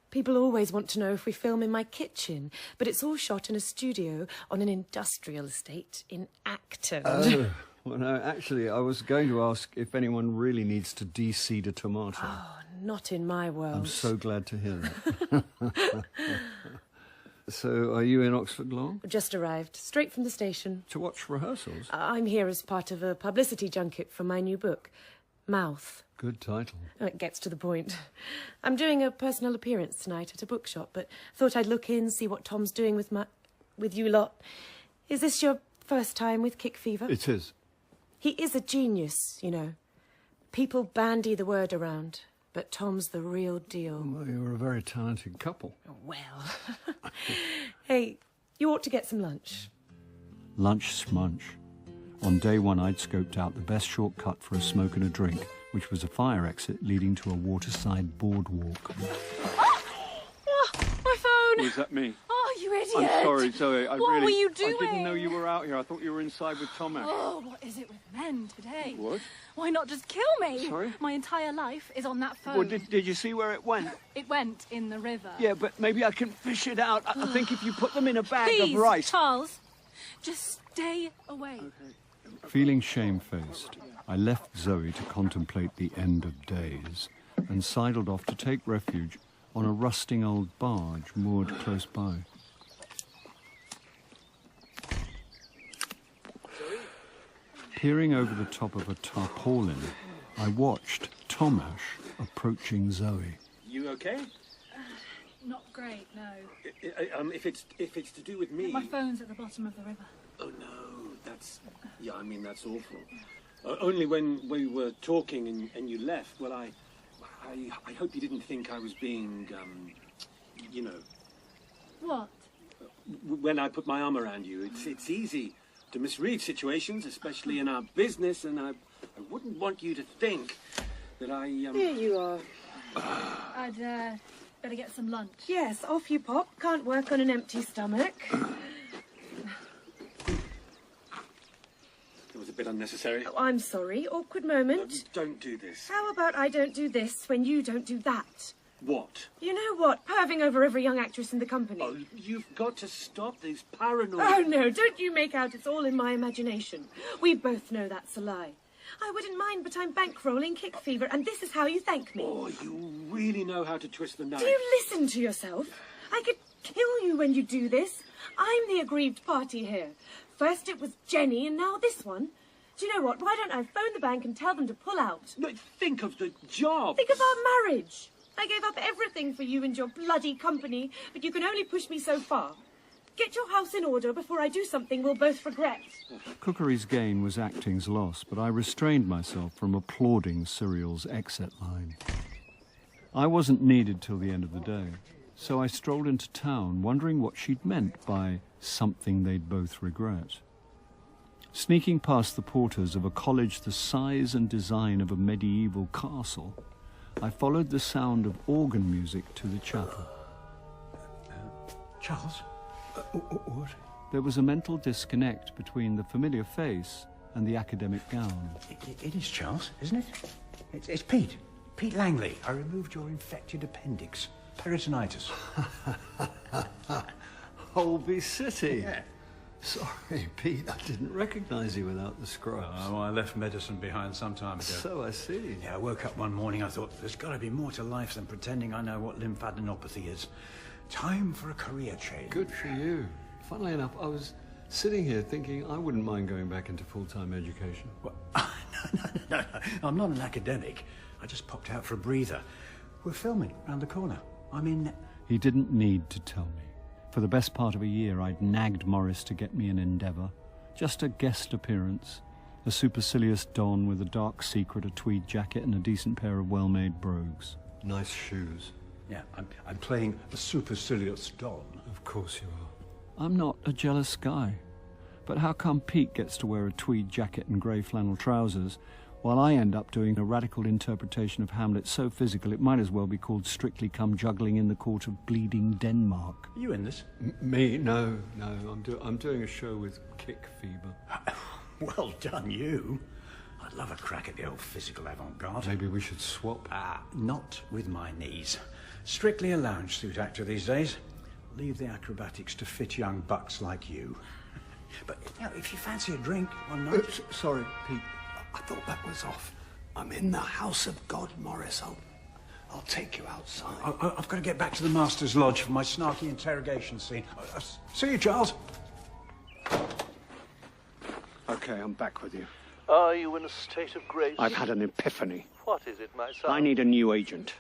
People always want to know if we film in my kitchen, but it's all shot in a studio on an industrial estate in Acton. Oh, well, no, actually, I was going to ask if anyone really needs to de-seed a tomato. Oh, not in my world. I'm so glad to hear that. So, are you in Oxford long? Just arrived, straight from the station. To watch rehearsals? I'm here as part of a publicity junket for my new book, Mouth. Good title. Oh, it gets to the point. I'm doing a personal appearance tonight at a bookshop, but thought I'd look in, see what Tom's doing with you lot. Is this your first time with Kick Fever? It is. He is a genius, you know. People bandy the word around, but Tom's the real deal. Well, you're a very talented couple. Well. Hey, you ought to get some lunch. Lunch smunch. On day one, I'd scoped out the best shortcut for a smoke and a drink, which was a fire exit leading to a waterside boardwalk. Oh, my phone! Was that me? Oh, you idiot! I'm sorry, Zoe. What were you doing? I didn't know you were out here. I thought you were inside with Tomash. Oh, what is it with men today? What? Why not just kill me? Sorry? My entire life is on that phone. Well, did you see where it went? It went in the river. Yeah, but maybe I can fish it out. I think if you put them in a bag Please, of rice... Charles, just stay away. Okay. Feeling shamefaced, I left Zoe to contemplate the end of days and sidled off to take refuge on a rusting old barge moored close by. Peering over the top of a tarpaulin, I watched Tomash approaching Zoe. You okay? Not great, no. If it's to do with me... My phone's at the bottom of the river. Oh, no, that's... Yeah, I mean, that's awful. Only when we were talking and you left, well, I hope you didn't think I was being, you know... What? When I put my arm around you, it's easy to misread situations, especially in our business, and I wouldn't want you to think that I... Here you are. I'd, better get some lunch. Yes, off you pop. Can't work on an empty stomach. It was a bit unnecessary. Oh, I'm sorry. Awkward moment. No, don't do this. How about I don't do this when you don't do that? What? You know what? Perving over every young actress in the company. Oh, you've got to stop these paranoid... Oh, no, don't you make out it's all in my imagination. We both know that's a lie. I wouldn't mind, but I'm bankrolling Kick Fever, and this is how you thank me. Oh, you really know how to twist the knife. Do you listen to yourself? I could kill you when you do this. I'm the aggrieved party here. First it was Jenny, and now this one. Do you know what? Why don't I phone the bank and tell them to pull out? No, think of the job. Think of our marriage. I gave up everything for you and your bloody company, but you can only push me so far. Get your house in order before I do something we'll both regret. Cookery's gain was acting's loss, but I restrained myself from applauding Cyriel's exit line. I wasn't needed till the end of the day, so I strolled into town, wondering what she'd meant by something they'd both regret. Sneaking past the porters of a college the size and design of a medieval castle, I followed the sound of organ music to the chapel. Charles? What? There was a mental disconnect between the familiar face and the academic gown. It is Charles, isn't it? It's Pete. Pete Langley. I removed your infected appendix. Peritonitis. Holby City. Yeah. Sorry, Pete, I didn't recognise you without the scrubs. Oh, I left medicine behind some time ago. So I see. Yeah, I woke up one morning, I thought, there's got to be more to life than pretending I know what lymphadenopathy is. Time for a career change. Good for you. Funnily enough, I was sitting here thinking I wouldn't mind going back into full-time education. What? No, I'm not an academic. I just popped out for a breather. We're filming round the corner. I'm in... He didn't need to tell me. For the best part of a year, I'd nagged Morris to get me an endeavour. Just a guest appearance. A supercilious don with a dark secret, a tweed jacket and a decent pair of well-made brogues. Nice shoes. Yeah, I'm playing a supercilious don. Of course you are. I'm not a jealous guy. But how come Pete gets to wear a tweed jacket and grey flannel trousers, while I end up doing a radical interpretation of Hamlet so physical it might as well be called Strictly Come Juggling in the Court of Bleeding Denmark? Are you in this? Me? No. I'm doing a show with Kick Fever. Well done, you. I'd love a crack at the old physical avant-garde. Maybe we should swap. Not with my knees. Strictly a lounge suit actor these days. Leave the acrobatics to fit young bucks like you. But, you know, if you fancy a drink one night... Sorry, Pete. I thought that was off. I'm in the house of God, Morris. I'll take you outside. I've got to get back to the Master's Lodge for my snarky interrogation scene. See you, Charles. Okay, I'm back with you. Are you in a state of grace? I've had an epiphany. What is it, my son? I need a new agent.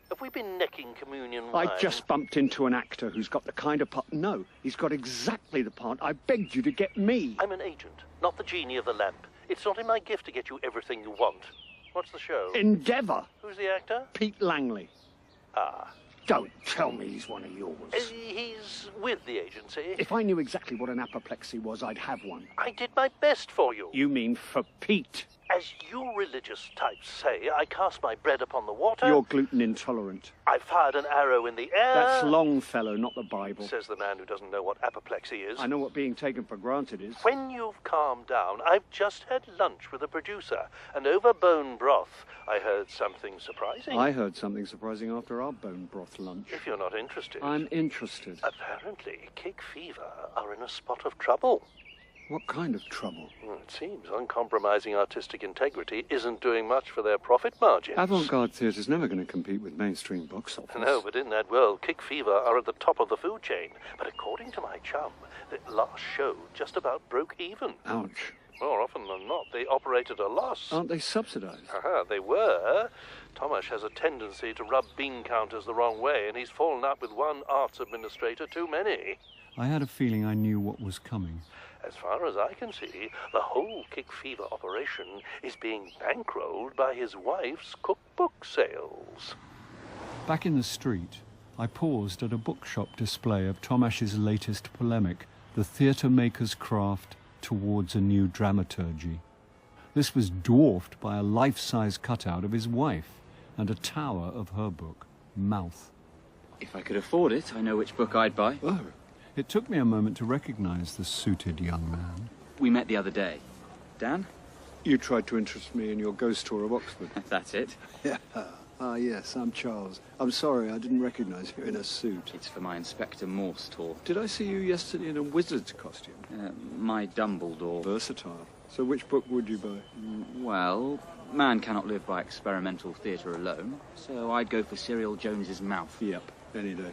Have we been necking communion I wine? just bumped into an actor who's got the kind of part... No, he's got exactly the part I begged you to get me. I'm an agent, not the genie of the lamp. It's not in my gift to get you everything you want. What's the show? Endeavour. Who's the actor? Pete Langley. Ah. Don't tell me he's one of yours. He's with the agency. If I knew exactly what an apoplexy was, I'd have one. I did my best for you. You mean for Pete? As you religious types say, I cast my bread upon the water. You're gluten intolerant. I fired an arrow in the air. That's Longfellow, not the Bible. Says the man who doesn't know what apoplexy is. I know what being taken for granted is. When you've calmed down, I've just had lunch with a producer, and over bone broth, I heard something surprising. I heard something surprising after our bone broth lunch. If you're not interested. I'm interested. Apparently, Kick Fever are in a spot of trouble. What kind of trouble? Well, it seems uncompromising artistic integrity isn't doing much for their profit margins. Avant-garde theatre's never going to compete with mainstream box office. No, but in that world, Kick Fever are at the top of the food chain. But according to my chum, the last show just about broke even. Ouch. More often than not, they operate at a loss. Aren't they subsidised? They were. Tomasz has a tendency to rub bean counters the wrong way, and he's fallen out with one arts administrator too many. I had a feeling I knew what was coming. As far as I can see, the whole Kick Fever operation is being bankrolled by his wife's cookbook sales. Back in the street, I paused at a bookshop display of Tomasz's latest polemic, The Theatre Maker's Craft Towards a New Dramaturgy. This was dwarfed by a life-size cutout of his wife and a tower of her book, Mouth. If I could afford it, I know which book I'd buy. Oh. It took me a moment to recognize the suited young man. We met the other day. Dan? You tried to interest me in your ghost tour of Oxford. That's it. Yeah. Yes, I'm Charles. I'm sorry, I didn't recognize you in a suit. It's for my Inspector Morse tour. Did I see you yesterday in a wizard's costume? My Dumbledore. Versatile. So which book would you buy? Well, man cannot live by experimental theatre alone, so I'd go for Cyril Jones's Mouth. Yep, any day.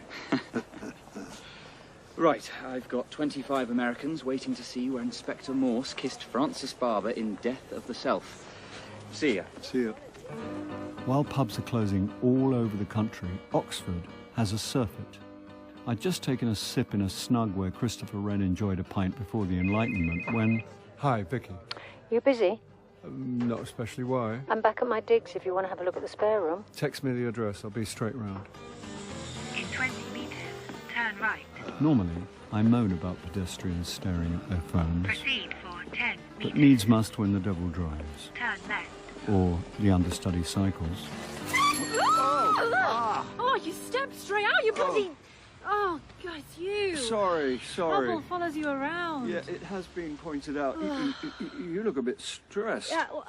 Right, I've got 25 Americans waiting to see where Inspector Morse kissed Francis Barber in Death of the Self. See ya. See ya. While pubs are closing all over the country, Oxford has a surfeit. I'd just taken a sip in a snug where Christopher Wren enjoyed a pint before the Enlightenment when... Hi, Vicky. You busy? Not especially. Why? I'm back at my digs if you want to have a look at the spare room. Text me the address. I'll be straight round. In 20 metres, turn right. Normally, I moan about pedestrians staring at their phones. Proceed for 10 But needs must when the devil drives. Turn left. Or the understudy cycles. Oh, you stepped straight out, you bloody... Oh, God, it's you. Sorry. Trouble follows you around. Yeah, it has been pointed out. You look a bit stressed. Yeah, well,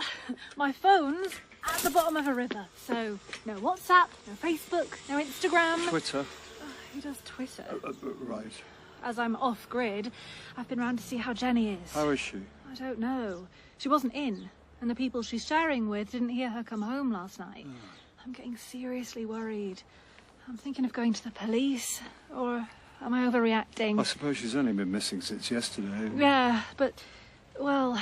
my phone's at the bottom of a river, so no WhatsApp, no Facebook, no Instagram. Twitter. Who does Twitter? Right. As I'm off-grid, I've been round to see how Jenny is. How is she? I don't know. She wasn't in, and the people she's sharing with didn't hear her come home last night. I'm getting seriously worried. I'm thinking of going to the police, or am I overreacting? I suppose she's only been missing since yesterday. Yeah, but, well,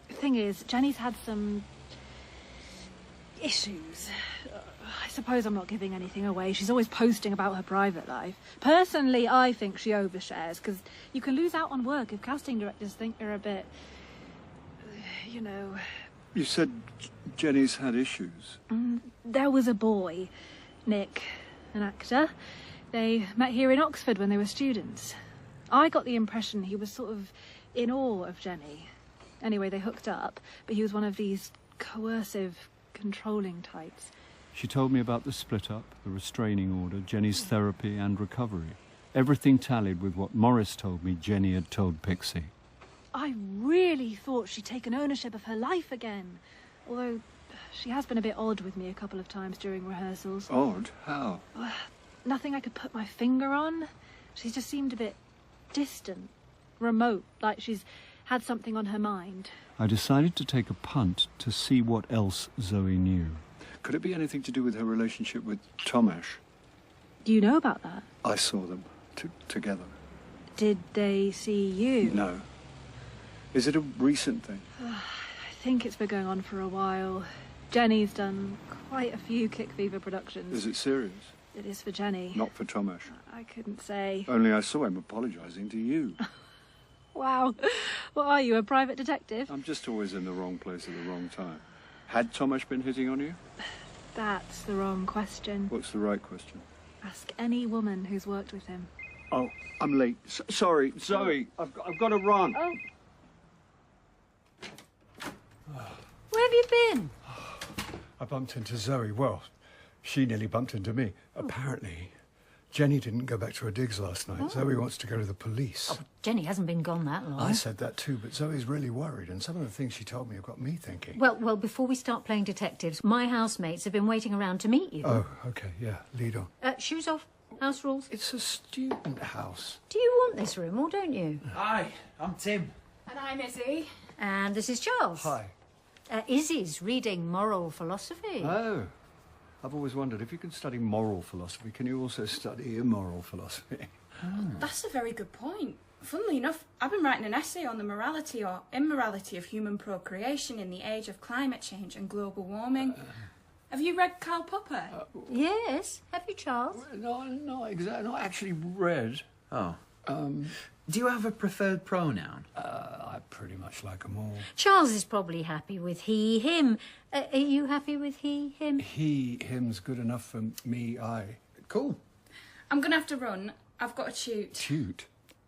the thing is, Jenny's had some issues. I suppose I'm not giving anything away. She's always posting about her private life. Personally, I think she overshares, because you can lose out on work if casting directors think you're a bit, you know... You said Jenny's had issues. There was a boy, Nick, an actor. They met here in Oxford when they were students. I got the impression he was sort of in awe of Jenny. Anyway, they hooked up, but he was one of these coercive, controlling types. She told me about the split-up, the restraining order, Jenny's therapy and recovery. Everything tallied with what Morris told me Jenny had told Pixie. I really thought she'd taken ownership of her life again. Although she has been a bit odd with me a couple of times during rehearsals. Odd? How? Nothing I could put my finger on. She's just seemed a bit distant, remote, like she's had something on her mind. I decided to take a punt to see what else Zoe knew. Could it be anything to do with her relationship with Tomasz? Do you know about that? I saw them together. Did they see you? No. Is it a recent thing? I think it's been going on for a while. Jenny's done quite a few Kick Fever productions. Is it serious? It is for Jenny. Not for Tomasz. I couldn't say. Only I saw him apologising to you. Wow. What are you, a private detective? I'm just always in the wrong place at the wrong time. Had Tomasz been hitting on you? That's the wrong question. What's the right question? Ask any woman who's worked with him. Oh, I'm late. Sorry, Zoe. I've got to run. Oh. Where have you been? I bumped into Zoe. Well, she nearly bumped into me. Apparently, Jenny didn't go back to her digs last night. Zoe wants to go to the police. Oh, Jenny hasn't been gone that long. I said that too, but Zoe's really worried, and some of the things she told me have got me thinking. Well, before we start playing detectives, my housemates have been waiting around to meet you. Oh, okay, yeah, lead on. Shoes off. House rules. It's a student house. Do you want this room, or don't you? Hi, I'm Tim. And I'm Izzy. And this is Charles. Hi. Izzy's reading moral philosophy. Oh. I've always wondered, if you can study moral philosophy, can you also study immoral philosophy? That's a very good point. Funnily enough, I've been writing an essay on the morality or immorality of human procreation in the age of climate change and global warming. Have you read Karl Popper? Yes. Have you, Charles? No, not exactly. Not actually read. Oh. Do you have a preferred pronoun? I pretty much like them all. Charles is probably happy with he, him. Are you happy with he, him? He, him's good enough for me, I. Cool. I'm going to have to run. I've got a shoot. Shoot?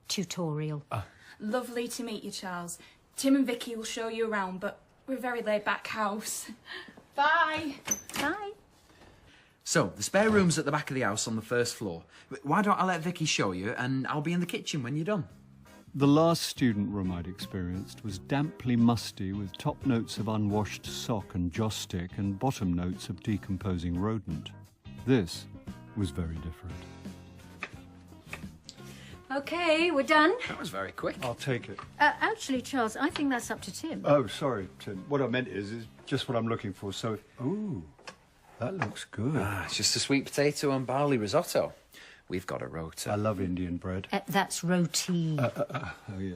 Tutorial. Lovely to meet you, Charles. Tim and Vicky will show you around, but we're a very laid-back house. Bye. Bye. So, the spare room's at the back of the house on the first floor. Why don't I let Vicky show you, and I'll be in the kitchen when you're done? The last student room I'd experienced was damply musty, with top notes of unwashed sock and joss stick and bottom notes of decomposing rodent. This was very different. OK, we're done. That was very quick. I'll take it. Actually, Charles, I think that's up to Tim. Oh, sorry, Tim. What I meant is just what I'm looking for, so... Ooh, that looks good. It's just a sweet potato and barley risotto. We've got a rota. I love Indian bread. That's roti. Oh, yeah.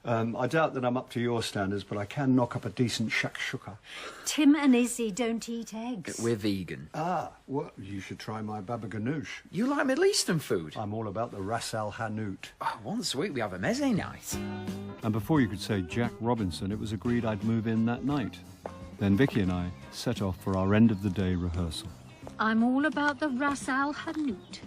I doubt that I'm up to your standards, but I can knock up a decent shakshuka. Tim and Izzy don't eat eggs. We're vegan. Well, you should try my baba ganoush. You like Middle Eastern food? I'm all about the ras al hanout. Once a week we have a meze night. And before you could say Jack Robinson, it was agreed I'd move in that night. Then Vicky and I set off for our end-of-the-day rehearsal. I'm all about the ras al hanout.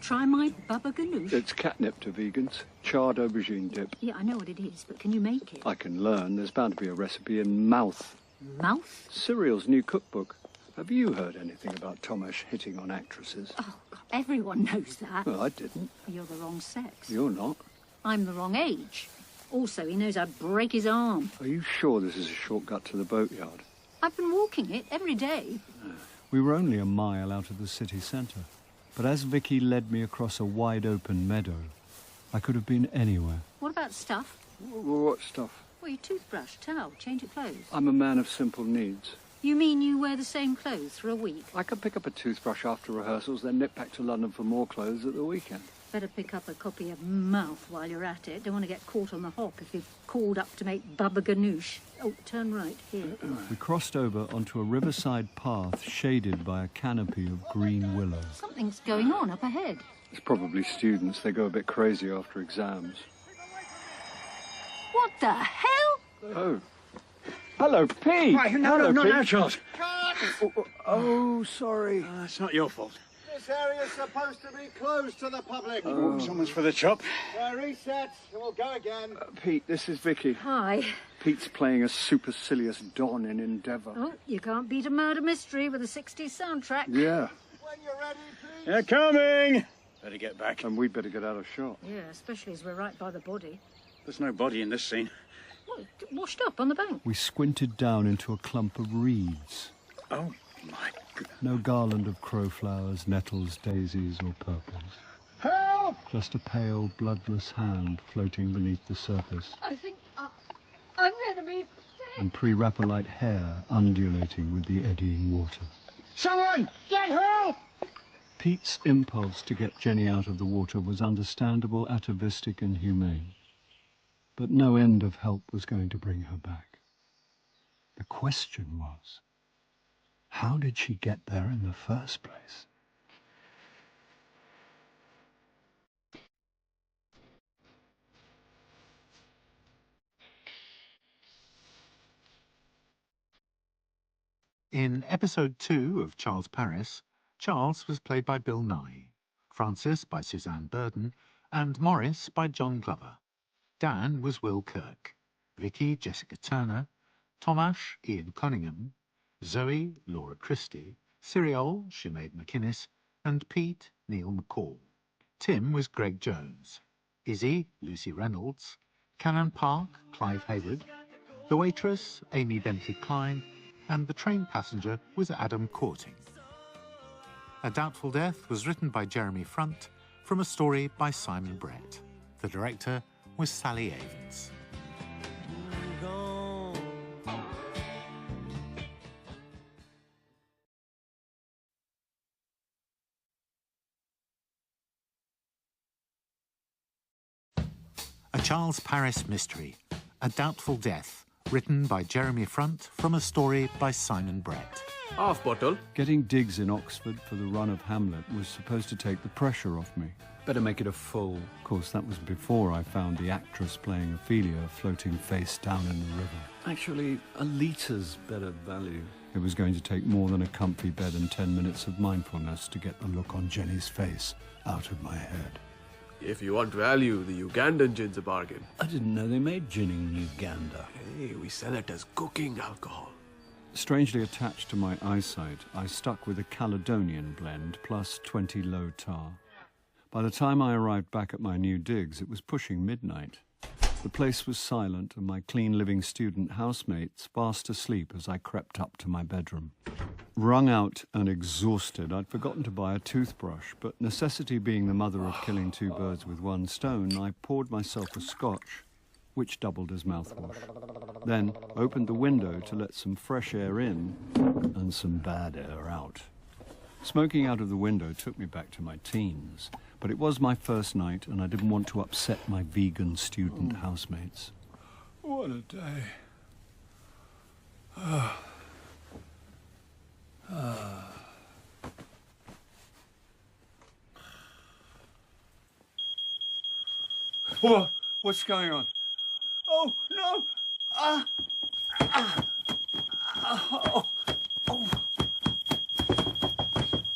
Try my baba ganoush. It's catnip to vegans. Charred aubergine dip. Yeah, I know what it is, but can you make it? I can learn. There's bound to be a recipe in Mouth. Mouth? Cyril's new cookbook. Have you heard anything about Tomasz hitting on actresses? Oh, God, everyone knows that. Well, I didn't. You're the wrong sex. You're not. I'm the wrong age. Also, he knows I'd break his arm. Are you sure this is a shortcut to the boatyard? I've been walking it every day. We were only a mile out of the city centre. But as Vicky led me across a wide-open meadow, I could have been anywhere. What about stuff? What stuff? Well, your toothbrush, towel, change of clothes. I'm a man of simple needs. You mean you wear the same clothes for a week? I can pick up a toothbrush after rehearsals, then nip back to London for more clothes at the weekend. Better pick up a copy of Mouth while you're at it. Don't want to get caught on the hop if you've called up to make baba ganoush. Oh, turn right, here. We crossed over onto a riverside path shaded by a canopy of green willow. Something's going on up ahead. It's probably students. They go a bit crazy after exams. What the hell? Oh. Hello, Pete. Right, no, not now, Charles. Oh, sorry. It's not your fault. This area's supposed to be closed to the public. Someone's for the chop. Reset. We'll go again. Pete, this is Vicky. Hi. Pete's playing a supercilious Don in Endeavour. Oh, you can't beat a murder mystery with a 60s soundtrack. Yeah. When you're ready, please. They're coming. Better get back. And we'd better get out of shot. Yeah, especially as we're right by the body. There's no body in this scene. Washed up on the bank. We squinted down into a clump of reeds. Oh, my goodness. No garland of crowflowers, nettles, daisies or purples. Help! Just a pale, bloodless hand floating beneath the surface. I think I'm going to be... And pre-rapper-like hair undulating with the eddying water. Someone! Get help! Pete's impulse to get Jenny out of the water was understandable, atavistic and humane. But no end of help was going to bring her back. The question was, how did she get there in the first place? In episode 2 of Charles Paris, Charles was played by Bill Nighy, Frances by Suzanne Burden, and Morris by John Glover. Dan was Will Kirk, Vicky Jessica Turner, Tomash Ian Cunningham, Zoe Laura Christie, Cyril Sinead McInnes, and Pete Neil McCall. Tim was Greg Jones, Izzy Lucy Reynolds, Cannon Park Clive Hayward, the waitress Amy Bentley Klein, and the train passenger was Adam Courting. A Doubtful Death was written by Jeremy Front from a story by Simon Brett. The director was Sally Avens. A Charles Paris Mystery, A Doubtful Death, written by Jeremy Front from a story by Simon Brett. Half bottle. Getting digs in Oxford for the run of Hamlet was supposed to take the pressure off me. Better make it a full. Of course, that was before I found the actress playing Ophelia floating face down in the river. Actually, a litre's better value. It was going to take more than a comfy bed and 10 minutes of mindfulness to get the look on Jenny's face out of my head. If you want value, the Ugandan gin's a bargain. I didn't know they made gin in Uganda. Hey, we sell it as cooking alcohol. Strangely attached to my eyesight, I stuck with a Caledonian blend plus 20 low tar. By the time I arrived back at my new digs, it was pushing midnight. The place was silent and my clean-living student housemates fast asleep as I crept up to my bedroom. Wrung out and exhausted, I'd forgotten to buy a toothbrush, but necessity being the mother of killing two birds with one stone, I poured myself a scotch, which doubled as mouthwash. Then opened the window to let some fresh air in and some bad air out. Smoking out of the window took me back to my teens, but it was my first night and I didn't want to upset my vegan student housemates. What a day. What's going on? Oh, no!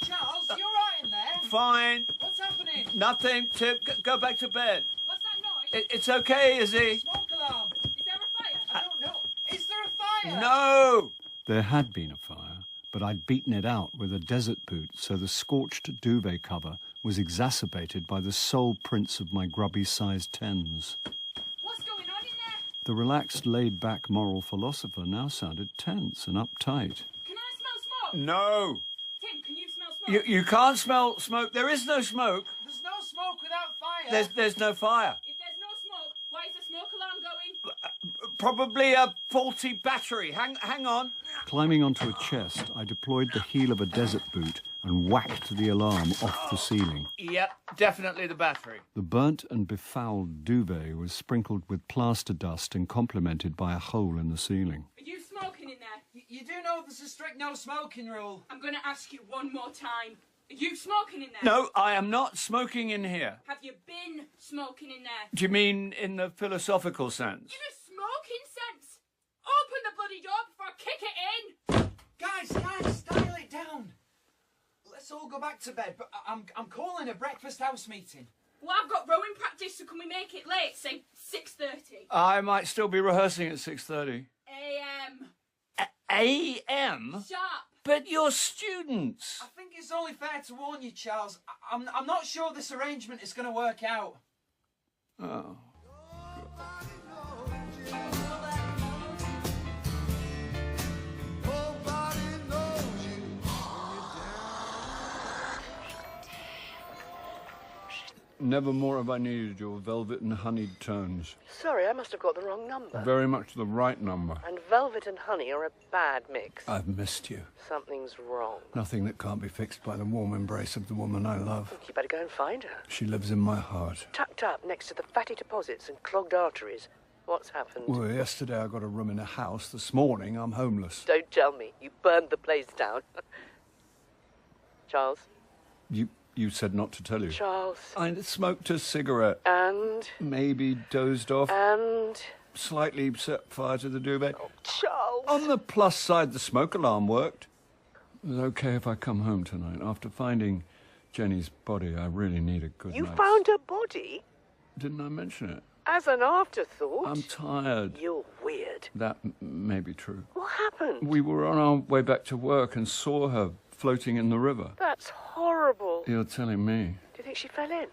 Charles, you alright in there? Fine. What's happening? Nothing. Tip, go back to bed. What's that noise? It's okay, Izzy. Smoke alarm. Is there a fire? I don't know. Is there a fire? No! There had been a fire, but I'd beaten it out with a desert boot, so the scorched duvet cover was exacerbated by the sole prints of my grubby-sized tens. What's going on in there? The relaxed, laid-back moral philosopher now sounded tense and uptight. Can I smell smoke? No! Tim, can you smell smoke? You can't smell smoke. There is no smoke. There's no smoke without fire. There's no fire. If there's no smoke, why is the smoke alarm going? Probably a faulty battery. Hang on. Climbing onto a chest, I deployed the heel of a desert boot and whacked the alarm off the ceiling. Yep, definitely the battery. The burnt and befouled duvet was sprinkled with plaster dust and complemented by a hole in the ceiling. Are you smoking in there? You do know there's a strict no smoking rule. I'm going to ask you one more time. Are you smoking in there? No, I am not smoking in here. Have you been smoking in there? Do you mean in the philosophical sense? In a smoking sense? Open the bloody door before I kick it in! Guys, dial it down. Let's all go back to bed, but I'm calling a breakfast house meeting. Well, I've got rowing practice, so can we make it late? Say 6:30. I might still be rehearsing at 6:30. A.M. A.M.? Sharp. But you're students. I think it's only fair to warn you, Charles. I'm not sure this arrangement is going to work out. Oh. Never more have I needed your velvet and honeyed tones. Sorry, I must have got the wrong number. Very much the right number. And velvet and honey are a bad mix. I've missed you. Something's wrong. Nothing that can't be fixed by the warm embrace of the woman I love. You better go and find her. She lives in my heart. Tucked up next to the fatty deposits and clogged arteries. What's happened? Well, yesterday I got a room in a house. This morning I'm homeless. Don't tell me. You burned the place down. Charles? You said not to tell you. Charles? I smoked a cigarette. And? Maybe dozed off. And? Slightly set fire to the duvet. Oh, Charles! On the plus side, the smoke alarm worked. It was okay if I come home tonight. After finding Jenny's body, I really need a good You night's... found her body? Didn't I mention it? As an afterthought? I'm tired. You're weird. That may be true. What happened? We were on our way back to work and saw her floating in the river. That's horrible. You're telling me. Do you think she fell in?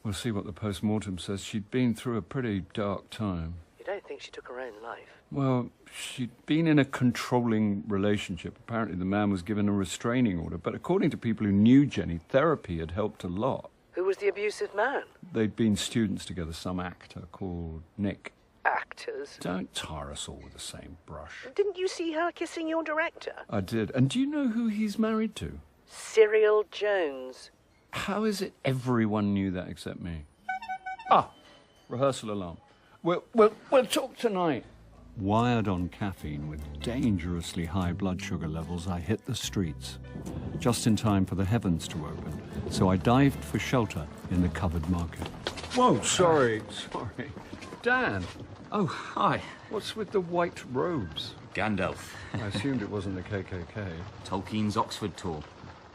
We'll see what the post-mortem says. She'd been through a pretty dark time. You don't think she took her own life? Well, she'd been in a controlling relationship. Apparently the man was given a restraining order, but according to people who knew Jenny, therapy had helped a lot. Who was the abusive man? They'd been students together, some actor called Nick. Actors? Don't tar us all with the same brush. Didn't you see her kissing your director? I did. And do you know who he's married to? Cyril Jones. How is it everyone knew that except me? Ah, rehearsal alarm. We'll talk tonight. Wired on caffeine with dangerously high blood sugar levels, I hit the streets. Just in time for the heavens to open, so I dived for shelter in the covered market. Whoa, sorry. Dan. Oh, hi. What's with the white robes? Gandalf. I assumed it wasn't the KKK. Tolkien's Oxford tour.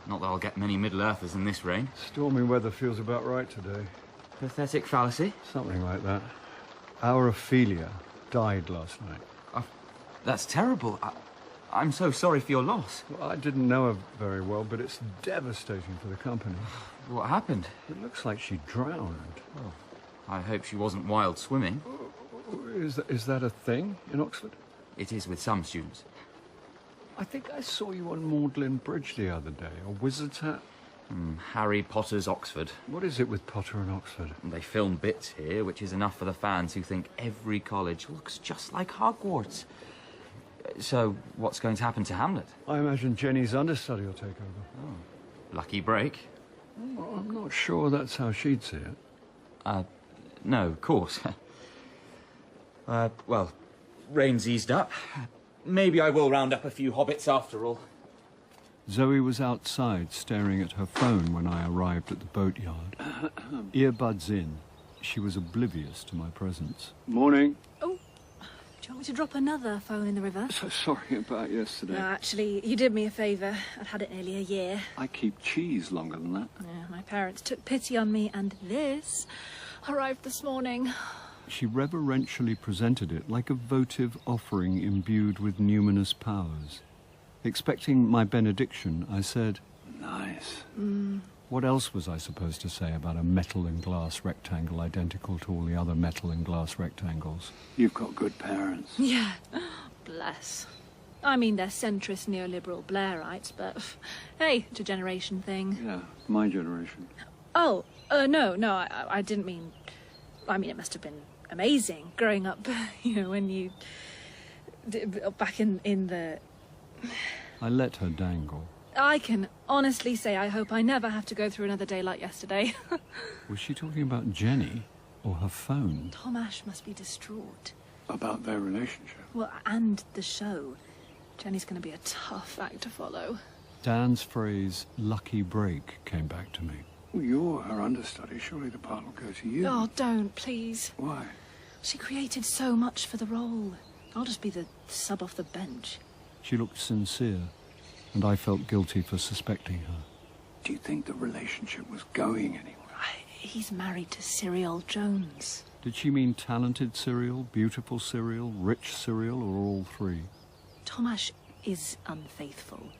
Not that I'll get many Middle-earthers in this rain. Stormy weather feels about right today. Pathetic fallacy? Something like that. Our Ophelia died last night. That's terrible. I'm so sorry for your loss. Well, I didn't know her very well, but it's devastating for the company. What happened? It looks like she drowned. Oh, I hope she wasn't wild swimming. Is that a thing in Oxford? It is with some students. I think I saw you on Magdalen Bridge the other day. A wizard's hat? Harry Potter's Oxford. What is it with Potter and Oxford? They film bits here, which is enough for the fans who think every college looks just like Hogwarts. So, what's going to happen to Hamlet? I imagine Jenny's understudy will take over. Oh. Lucky break. Well, I'm not sure that's how she'd see it. No, of course. Well, rain's eased up. Maybe I will round up a few hobbits after all. Zoe was outside staring at her phone when I arrived at the boatyard. Earbuds in. She was oblivious to my presence. Morning. Oh, do you want me to drop another phone in the river? So sorry about yesterday. No, actually, you did me a favour. I'd had it nearly a year. I keep cheese longer than that. Yeah, my parents took pity on me, and this arrived this morning. She reverentially presented it like a votive offering imbued with numinous powers. Expecting my benediction, I said, "Nice." What else was I supposed to say about a metal and glass rectangle identical to all the other metal and glass rectangles? You've got good parents. Yeah, bless. I mean, they're centrist neoliberal Blairites, but hey, it's a generation thing. Yeah, my generation. Oh, no, I didn't mean... I mean, it must have been amazing growing up, when you... back in the... I let her dangle. I can honestly say I hope I never have to go through another day like yesterday. Was she talking about Jenny or her phone? Tom Ash must be distraught. About their relationship? Well, and the show. Jenny's going to be a tough act to follow. Dan's phrase, lucky break, came back to me. Well, you're her understudy. Surely the part will go to you. Oh, don't, please. Why? She created so much for the role. I'll just be the sub off the bench. She looked sincere, and I felt guilty for suspecting her. Do you think the relationship was going anywhere? He's married to Cyril Jones. Did she mean talented Cyril, beautiful Cyril, rich Cyril, or all three? Tom Ash is unfaithful,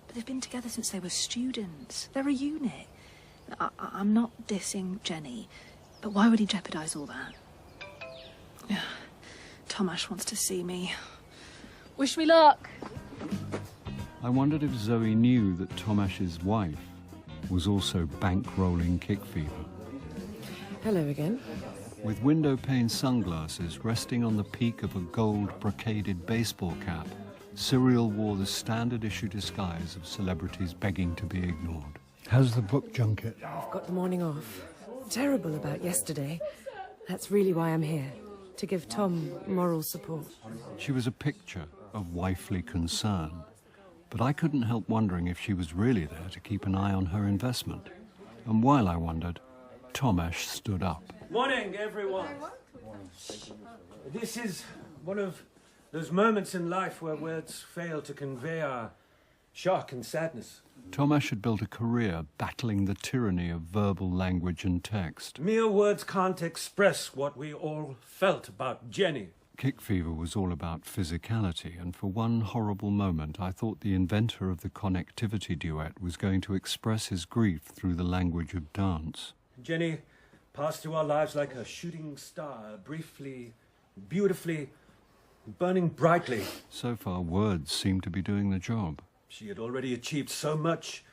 but they've been together since they were students. They're a unit. I'm not dissing Jenny, but why would he jeopardise all that? Tom Ash wants to see me. Wish me luck. I wondered if Zoe knew that Tom Ash's wife was also bankrolling Kick Fever. Hello again. With window pane sunglasses resting on the peak of a gold brocaded baseball cap, Cyril wore the standard issue disguise of celebrities begging to be ignored. How's the book junket? I've got the morning off. Terrible about yesterday. That's really why I'm here. To give Tom moral support. She was a picture of wifely concern. But I couldn't help wondering if she was really there to keep an eye on her investment. And while I wondered, Tomasz stood up. Morning, everyone. This is one of those moments in life where words fail to convey our shock and sadness. Tomasz had built a career battling the tyranny of verbal language and text. Mere words can't express what we all felt about Jenny. Kick Fever was all about physicality, and for one horrible moment I thought the inventor of the connectivity duet was going to express his grief through the language of dance. Jenny passed through our lives like a shooting star, briefly, beautifully, burning brightly. So far, words seemed to be doing the job. She had already achieved so much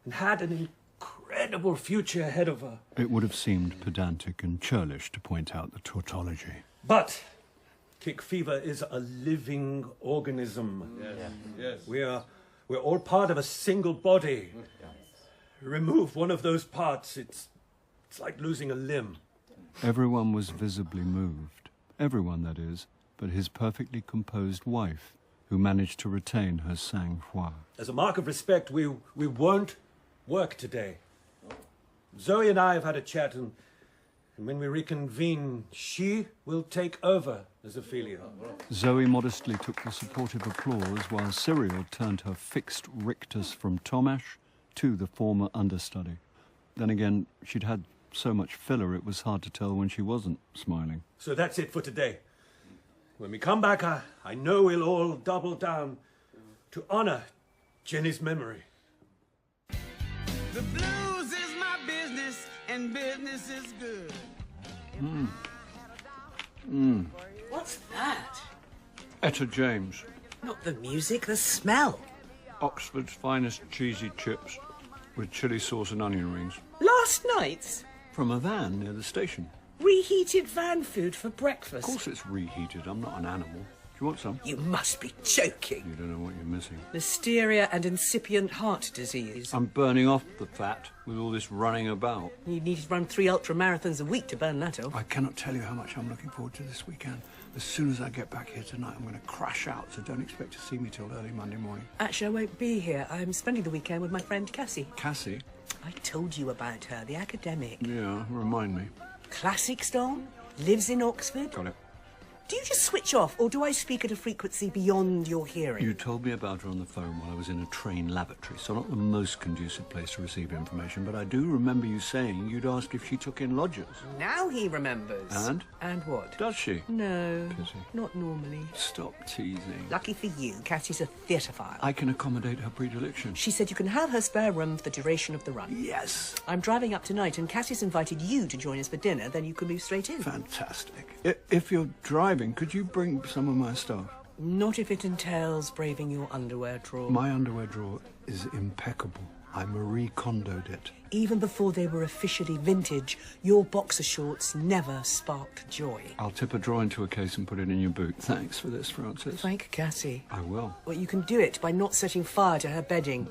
and had an incredible future ahead of her. It would have seemed pedantic and churlish to point out the tautology. But Kick Fever is a living organism. Yes. We're all part of a single body. Remove one of those parts, it's like losing a limb. Everyone was visibly moved. Everyone, that is, but his perfectly composed wife, who managed to retain her sang-froid. As a mark of respect, we won't work today. Zoe and I have had a chat, and when we reconvene, she will take over as Ophelia. Zoe modestly took the supportive applause, while Cyril turned her fixed rictus from Tomasz to the former understudy. Then again, she'd had so much filler it was hard to tell when she wasn't smiling. So that's it for today. When we come back, I know we'll all double down to honor Jenny's memory. The blues is my business, and business is good. What's that? Etta James. Not the music, the smell. Oxford's finest cheesy chips with chilli sauce and onion rings. Last night's? From a van near the station. Reheated van food for breakfast? Of course it's reheated. I'm not an animal. Do you want some? You must be joking. You don't know what you're missing. Listeria and incipient heart disease. I'm burning off the fat with all this running about. You need to run 3 ultra-marathons a week to burn that off. I cannot tell you how much I'm looking forward to this weekend. As soon as I get back here tonight, I'm going to crash out, so don't expect to see me till early Monday morning. Actually, I won't be here. I'm spending the weekend with my friend Cassie. Cassie? I told you about her, the academic. Yeah, remind me. Classic stone, lives in Oxford. Got it. Do you just switch off, or do I speak at a frequency beyond your hearing? You told me about her on the phone while I was in a train lavatory, so not the most conducive place to receive information, but I do remember you saying you'd ask if she took in lodgers. Now he remembers. And? And what? Does she? No, Pity. not normally. Stop teasing. Lucky for you, Cassie's a theatrephile. I can accommodate her predilection. She said you can have her spare room for the duration of the run. Yes. I'm driving up tonight, and Cassie's invited you to join us for dinner, then you can move straight in. Fantastic. If you're driving, could you bring some of my stuff? Not if it entails braving your underwear drawer. My underwear drawer is impeccable. I Marie Kondo'd it. Even before they were officially vintage, your boxer shorts never sparked joy. I'll tip a drawer into a case and put it in your boot. Thanks for this, Francis. Thank Cassie. I will. Well, you can do it by not setting fire to her bedding.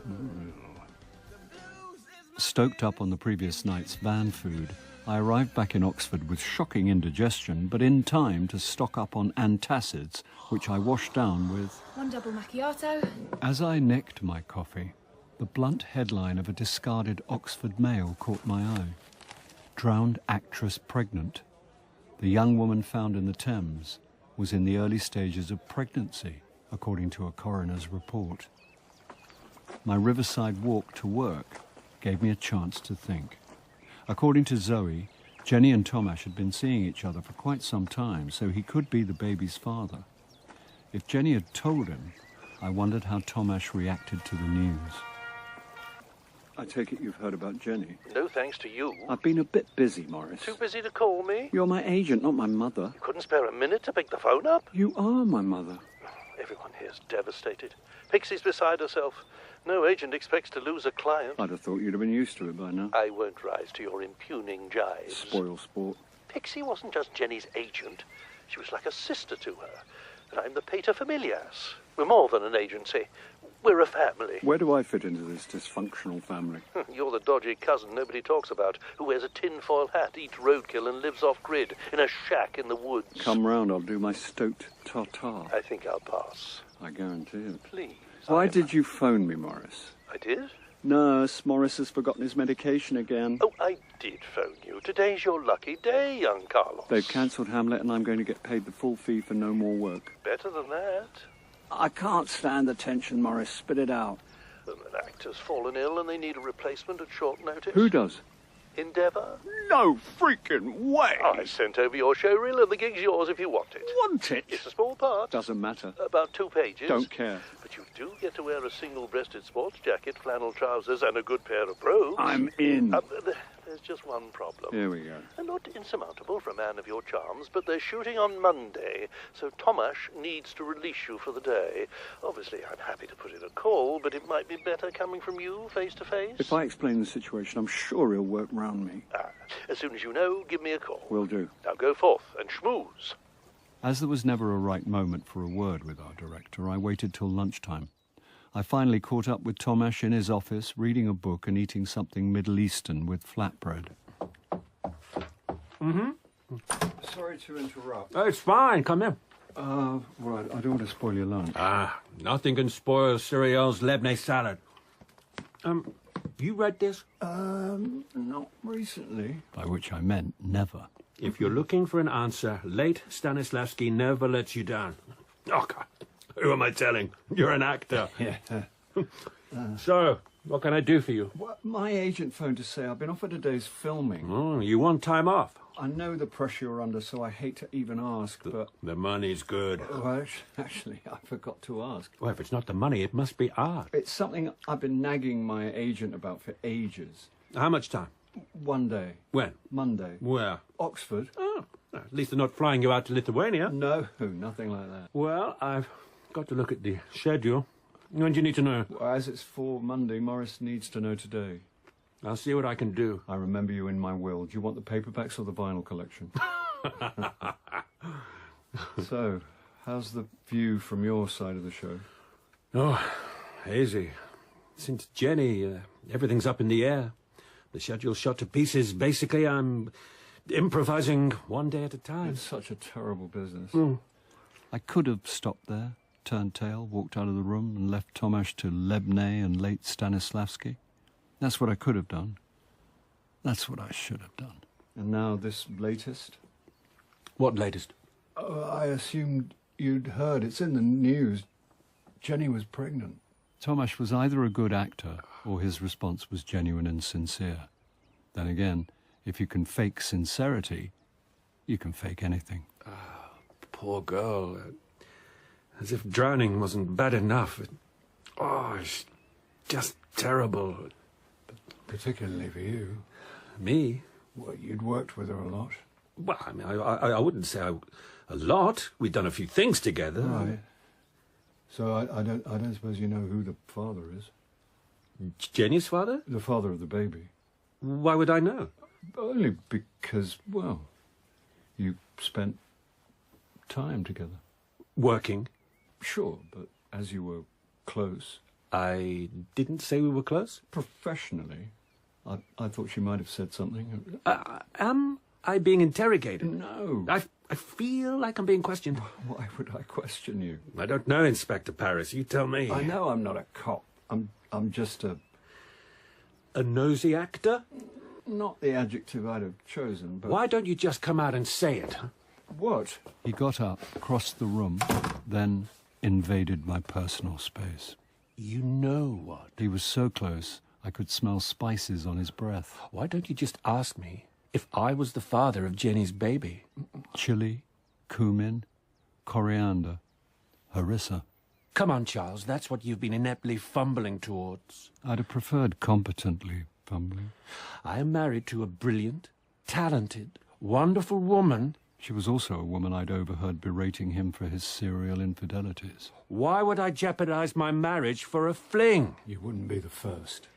Stoked up on the previous night's van food, I arrived back in Oxford with shocking indigestion, but in time to stock up on antacids, which I washed down with... 1 double macchiato. As I necked my coffee, the blunt headline of a discarded Oxford Mail caught my eye. Drowned actress pregnant. The young woman found in the Thames was in the early stages of pregnancy, according to a coroner's report. My riverside walk to work gave me a chance to think. According to Zoe, Jenny and Tomasz had been seeing each other for quite some time, so he could be the baby's father. If Jenny had told him, I wondered how Tomasz reacted to the news. I take it you've heard about Jenny? No thanks to you. I've been a bit busy, Morris. Too busy to call me? You're my agent, not my mother. You couldn't spare a minute to pick the phone up? You are my mother. Everyone here's devastated. Pixie's beside herself. No agent expects to lose a client. I'd have thought you'd have been used to it by now. I won't rise to your impugning jibes. Spoil sport. Pixie wasn't just Jenny's agent. She was like a sister to her. And I'm the paterfamilias. We're more than an agency. We're a family. Where do I fit into this dysfunctional family? You're the dodgy cousin nobody talks about, who wears a tinfoil hat, eats roadkill and lives off-grid in a shack in the woods. Come round, I'll do my stoked tartare. I think I'll pass. I guarantee it. Please. Why did you phone me, Morris? I did? Nurse, Morris has forgotten his medication again. Oh, I did phone you. Today's your lucky day, young Carlos. They've cancelled Hamlet and I'm going to get paid the full fee for no more work. Better than that. I can't stand the tension, Morris. Spit it out. An actor's fallen ill and they need a replacement at short notice. Who does? Endeavour? No freaking way! I sent over your show reel and the gig's yours if you want it. Want it? It's a small part. Doesn't matter. About 2 pages. Don't care. But you do get to wear a single-breasted sports jacket, flannel trousers, and a good pair of brogues. I'm in. There's just one problem. Here we go. And not insurmountable for a man of your charms, but they're shooting on Monday, so Tomash needs to release you for the day. Obviously, I'm happy to put in a call, but it might be better coming from you, face to face. If I explain the situation, I'm sure he'll work round me. As soon as you know, give me a call. Will do. Now go forth and schmooze. As there was never a right moment for a word with our director, I waited till lunchtime. I finally caught up with Tomash in his office, reading a book and eating something Middle Eastern with flatbread. Mm-hmm. Sorry to interrupt. Oh, it's fine. Come in. Right, I don't want to spoil your lunch. Nothing can spoil Cyriel's Lebanese salad. You read this? Not recently. By which I meant never. If you're looking for an answer, late Stanislavski never lets you down. Oh, God. Who am I telling? You're an actor. Yeah. So, what can I do for you? Well, my agent phoned to say I've been offered a day's filming. Oh, you want time off? I know the pressure you're under, so I hate to even ask, but... The money's good. Well, actually, I forgot to ask. Well, if it's not the money, it must be art. It's something I've been nagging my agent about for ages. How much time? 1 day. When? Monday. Where? Oxford. Oh, at least they're not flying you out to Lithuania. No, nothing like that. Well, I've got to look at the schedule. When do you need to know? Well, as it's for Monday, Morris needs to know today. I'll see what I can do. I remember you in my will. Do you want the paperbacks or the vinyl collection? So, how's the view from your side of the show? Oh, hazy. Since Jenny, everything's up in the air. The schedule's shot to pieces. Basically, I'm improvising 1 day at a time. It's such a terrible business. I could have stopped there, turned tail, walked out of the room and left Tomash to Lebne and late Stanislavski. That's what I could have done. That's what I should have done. And now this latest? What latest? I assumed you'd heard. It's in the news. Jenny was pregnant. Tomash was either a good actor or his response was genuine and sincere. Then again, if you can fake sincerity, you can fake anything. Poor girl. As if drowning wasn't bad enough. It's just terrible. Particularly for you. Me? Well, you'd worked with her a lot. Well, I mean, I wouldn't say a lot. We'd done a few things together. Right. So I don't suppose you know who the father is? Jenny's father? The father of the baby. Why would I know? Only because, well, you spent time together. Working? Sure, but as you were close. I didn't say we were close? Professionally. I thought she might have said something. Am I being interrogated? No. I feel like I'm being questioned. Why would I question you? I don't know, Inspector Paris. You tell me. I know I'm not a cop. I'm just a nosy actor? Not the adjective I'd have chosen, but... Why don't you just come out and say it? What? He got up, crossed the room, then invaded my personal space. You know what? He was so close, I could smell spices on his breath. Why don't you just ask me if I was the father of Jenny's baby? Chili, cumin, coriander, harissa. Come on, Charles, that's what you've been ineptly fumbling towards. I'd have preferred competently fumbling. I am married to a brilliant, talented, wonderful woman. She was also a woman I'd overheard berating him for his serial infidelities. Why would I jeopardize my marriage for a fling? You wouldn't be the first.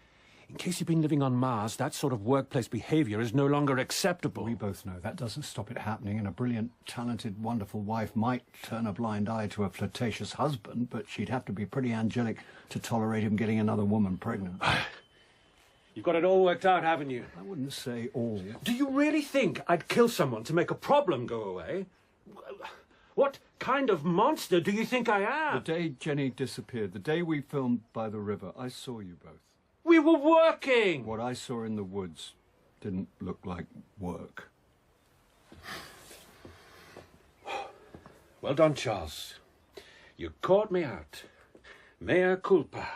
In case you've been living on Mars, that sort of workplace behavior is no longer acceptable. We both know that doesn't stop it happening, and a brilliant, talented, wonderful wife might turn a blind eye to a flirtatious husband, but she'd have to be pretty angelic to tolerate him getting another woman pregnant. You've got it all worked out, haven't you? I wouldn't say all. Do you really think I'd kill someone to make a problem go away? What kind of monster do you think I am? The day Jenny disappeared, the day we filmed by the river, I saw you both. We were working! What I saw in the woods didn't look like work. Well done, Charles. You caught me out. Mea culpa.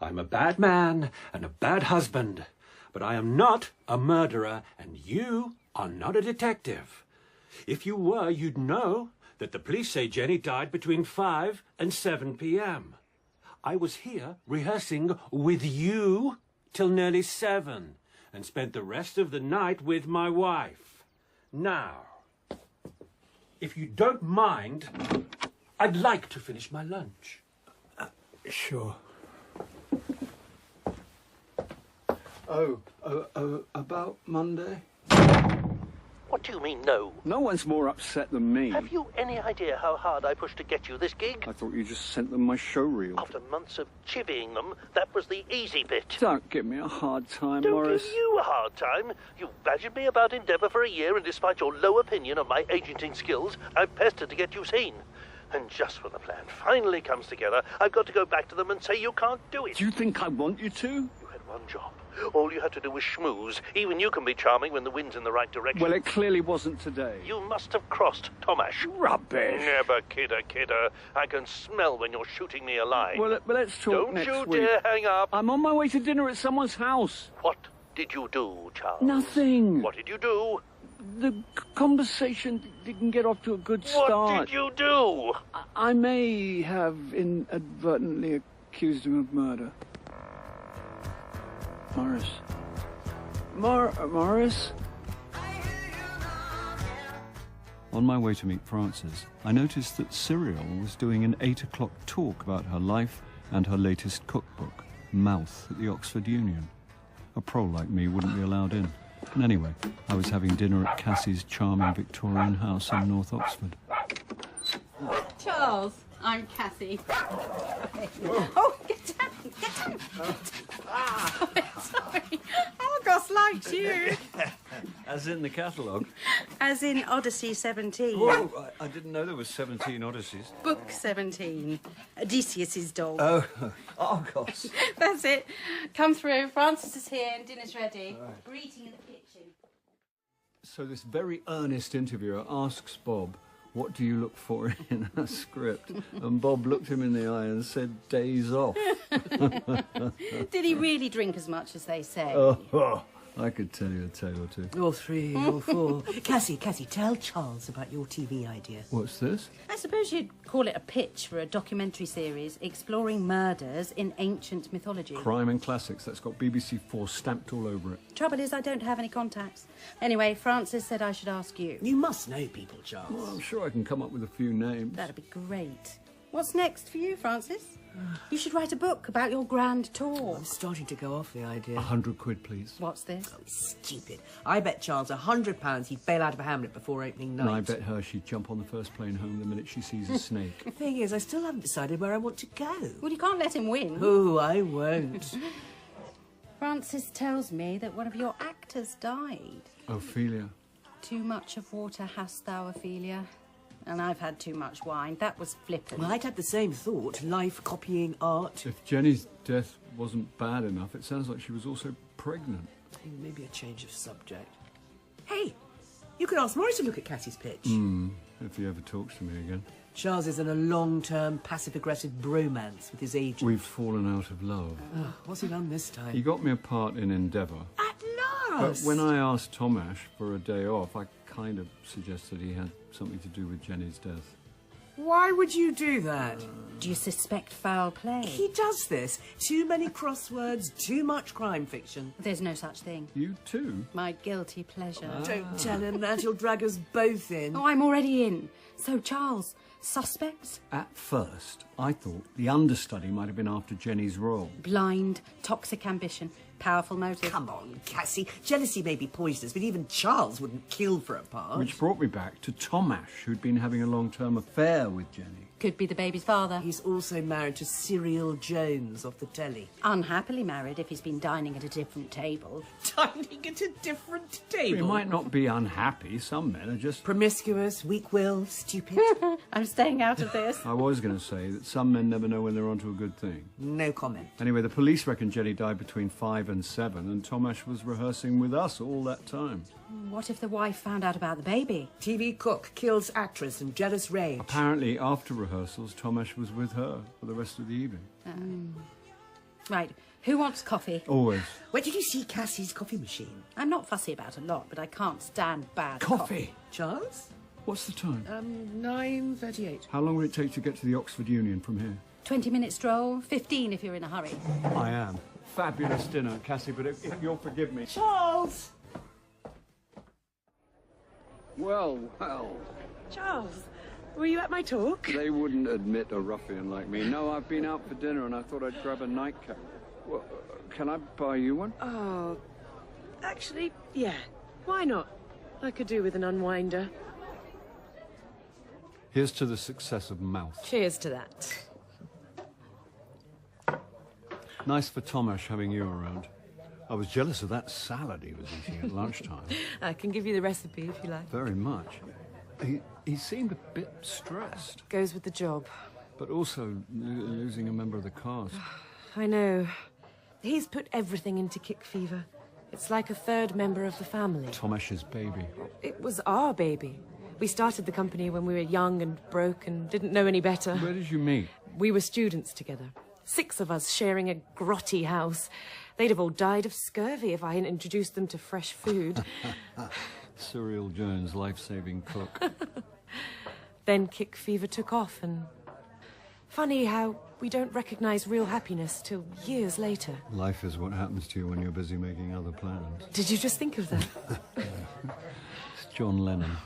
I'm a bad man and a bad husband, but I am not a murderer, and you are not a detective. If you were, you'd know that the police say Jenny died between 5 and 7 p.m. I was here rehearsing with you till nearly 7 and spent the rest of the night with my wife. Now, if you don't mind, I'd like to finish my lunch. Sure. About Monday? What do you mean, no? No one's more upset than me. Have you any idea how hard I pushed to get you this gig? I thought you just sent them my show reel. After months of chivying them, that was the easy bit. Don't give me a hard time, Don't Morris. give you a hard time. You've badgered me about Endeavour for a year, and despite your low opinion of my agenting skills, I've pestered to get you seen. And just when the plan finally comes together, I've got to go back to them and say you can't do it. Do you think I want you to? You had one job. All you had to do was schmooze. Even you can be charming when the wind's in the right direction. Well, it clearly wasn't today. You must have crossed Tomash. Rubbish. Never, kidder. I can smell when you're shooting me a line. Well, let's talk next Don't week. you dare hang up. I'm on my way to dinner at someone's house. What did you do, Charles? Nothing. What did you do? The conversation didn't get off to a good start. What did you do? I may have inadvertently accused him of murder. Morris. Morris? On my way to meet Frances, I noticed that Cyril was doing an 8 o'clock talk about her life and her latest cookbook, Mouth, at the Oxford Union. A prole like me wouldn't be allowed in. And anyway, I was having dinner at Cassie's charming Victorian house in North Oxford. Charles, I'm Cassie. Oh, get down, get down. Oh, sorry. Argos likes you. As in the catalogue? As in Odyssey 17. Whoa, I didn't know there was 17 Odysseys. Book 17. Odysseus's dog. Oh, Argos. That's it. Come through. Francis is here and dinner's ready. Right. We're eating in the kitchen. So this very earnest interviewer asks Bob, what do you look for in a script? And Bob looked him in the eye and said, days off. Did he really drink as much as they say? Oh, I could tell you a tale or two. Or 3 or 4. Cassie, tell Charles about your TV idea. What's this? I suppose you'd call it a pitch for a documentary series exploring murders in ancient mythology. Crime and Classics. That's got BBC 4 stamped all over it. Trouble is, I don't have any contacts. Anyway, Francis said I should ask you. You must know people, Charles. Well, I'm sure I can come up with a few names. That'd be great. What's next for you, Francis? You should write a book about your grand tour. I'm starting to go off the idea. 100 quid, please. What's this? Oh, stupid. I bet Charles £100 he'd bail out of Hamlet before opening night. And I bet her she'd jump on the first plane home the minute she sees a snake. The thing is, I still haven't decided where I want to go. Well, you can't let him win. Oh, I won't. Francis tells me that one of your actors died. Ophelia. Too much of water hast thou, Ophelia. And I've had too much wine. That was flippant. Well, I'd had the same thought. Life copying art. If Jenny's death wasn't bad enough, it sounds like she was also pregnant. Maybe a change of subject. Hey, you could ask Morris to look at Cassie's pitch. If he ever talks to me again. Charles is in a long-term, passive-aggressive bromance with his agent. We've fallen out of love. Oh, what's he done this time? He got me a part in Endeavour. At But last! when I asked Tomash for a day off, I kind of suggested he had something to do with Jenny's death. Why would you do that? Do you suspect foul play? He does this. Too many crosswords, too much crime fiction. There's no such thing. You too? My guilty pleasure. Don't tell him that. He'll drag us both in. Oh, I'm already in. So, Charles, suspects? At first, I thought the understudy might have been after Jenny's role. Blind, toxic ambition, powerful motive. Come on, Cassie. Jealousy may be poisonous, but even Charles wouldn't kill for a part. Which brought me back to Tomash, who'd been having a long-term affair with Jenny. Could be the baby's father. He's also married to Cyril Jones off the telly. Unhappily married if he's been dining at a different table. Dining at a different table? He might not be unhappy. Some men are just... promiscuous, weak-willed, stupid. I'm staying out of this. I was going to say that some men never know when they're onto a good thing. No comment. Anyway, the police reckon Jenny died between 5 and 7, and Tomash was rehearsing with us all that time. What if the wife found out about the baby? TV cook kills actress in jealous rage. Apparently, after rehearsals, Tomash was with her for the rest of the evening. Right, who wants coffee? Always. Where did you see Cassie's coffee machine? I'm not fussy about a lot, but I can't stand bad Coffee? Charles? What's the time? 9:38. How long will it take to get to the Oxford Union from here? 20-minute stroll, 15 if you're in a hurry. I am. Fabulous dinner, Cassie, but if you'll forgive me... Charles! Well. Charles, were you at my talk? They wouldn't admit a ruffian like me. No, I've been out for dinner and I thought I'd grab a nightcap. Well, can I buy you one? Oh, actually, yeah. Why not? I could do with an unwinder. Here's to the success of Mouth. Cheers to that. Nice for Tomash having you around. I was jealous of that salad he was eating at lunchtime. I can give you the recipe if you like. Very much. He seemed a bit stressed. Goes with the job. But also losing a member of the cast. I know. He's put everything into kick fever. It's like a third member of the family. Tomash's baby. It was our baby. We started the company when we were young and broke and didn't know any better. Where did you meet? We were students together. 6 of us sharing a grotty house. They'd have all died of scurvy if I hadn't introduced them to fresh food. Cyril Jones, life-saving cook. Then kick fever took off, and funny how we don't recognise real happiness till years later. Life is what happens to you when you're busy making other plans. Did you just think of that? It's John Lennon.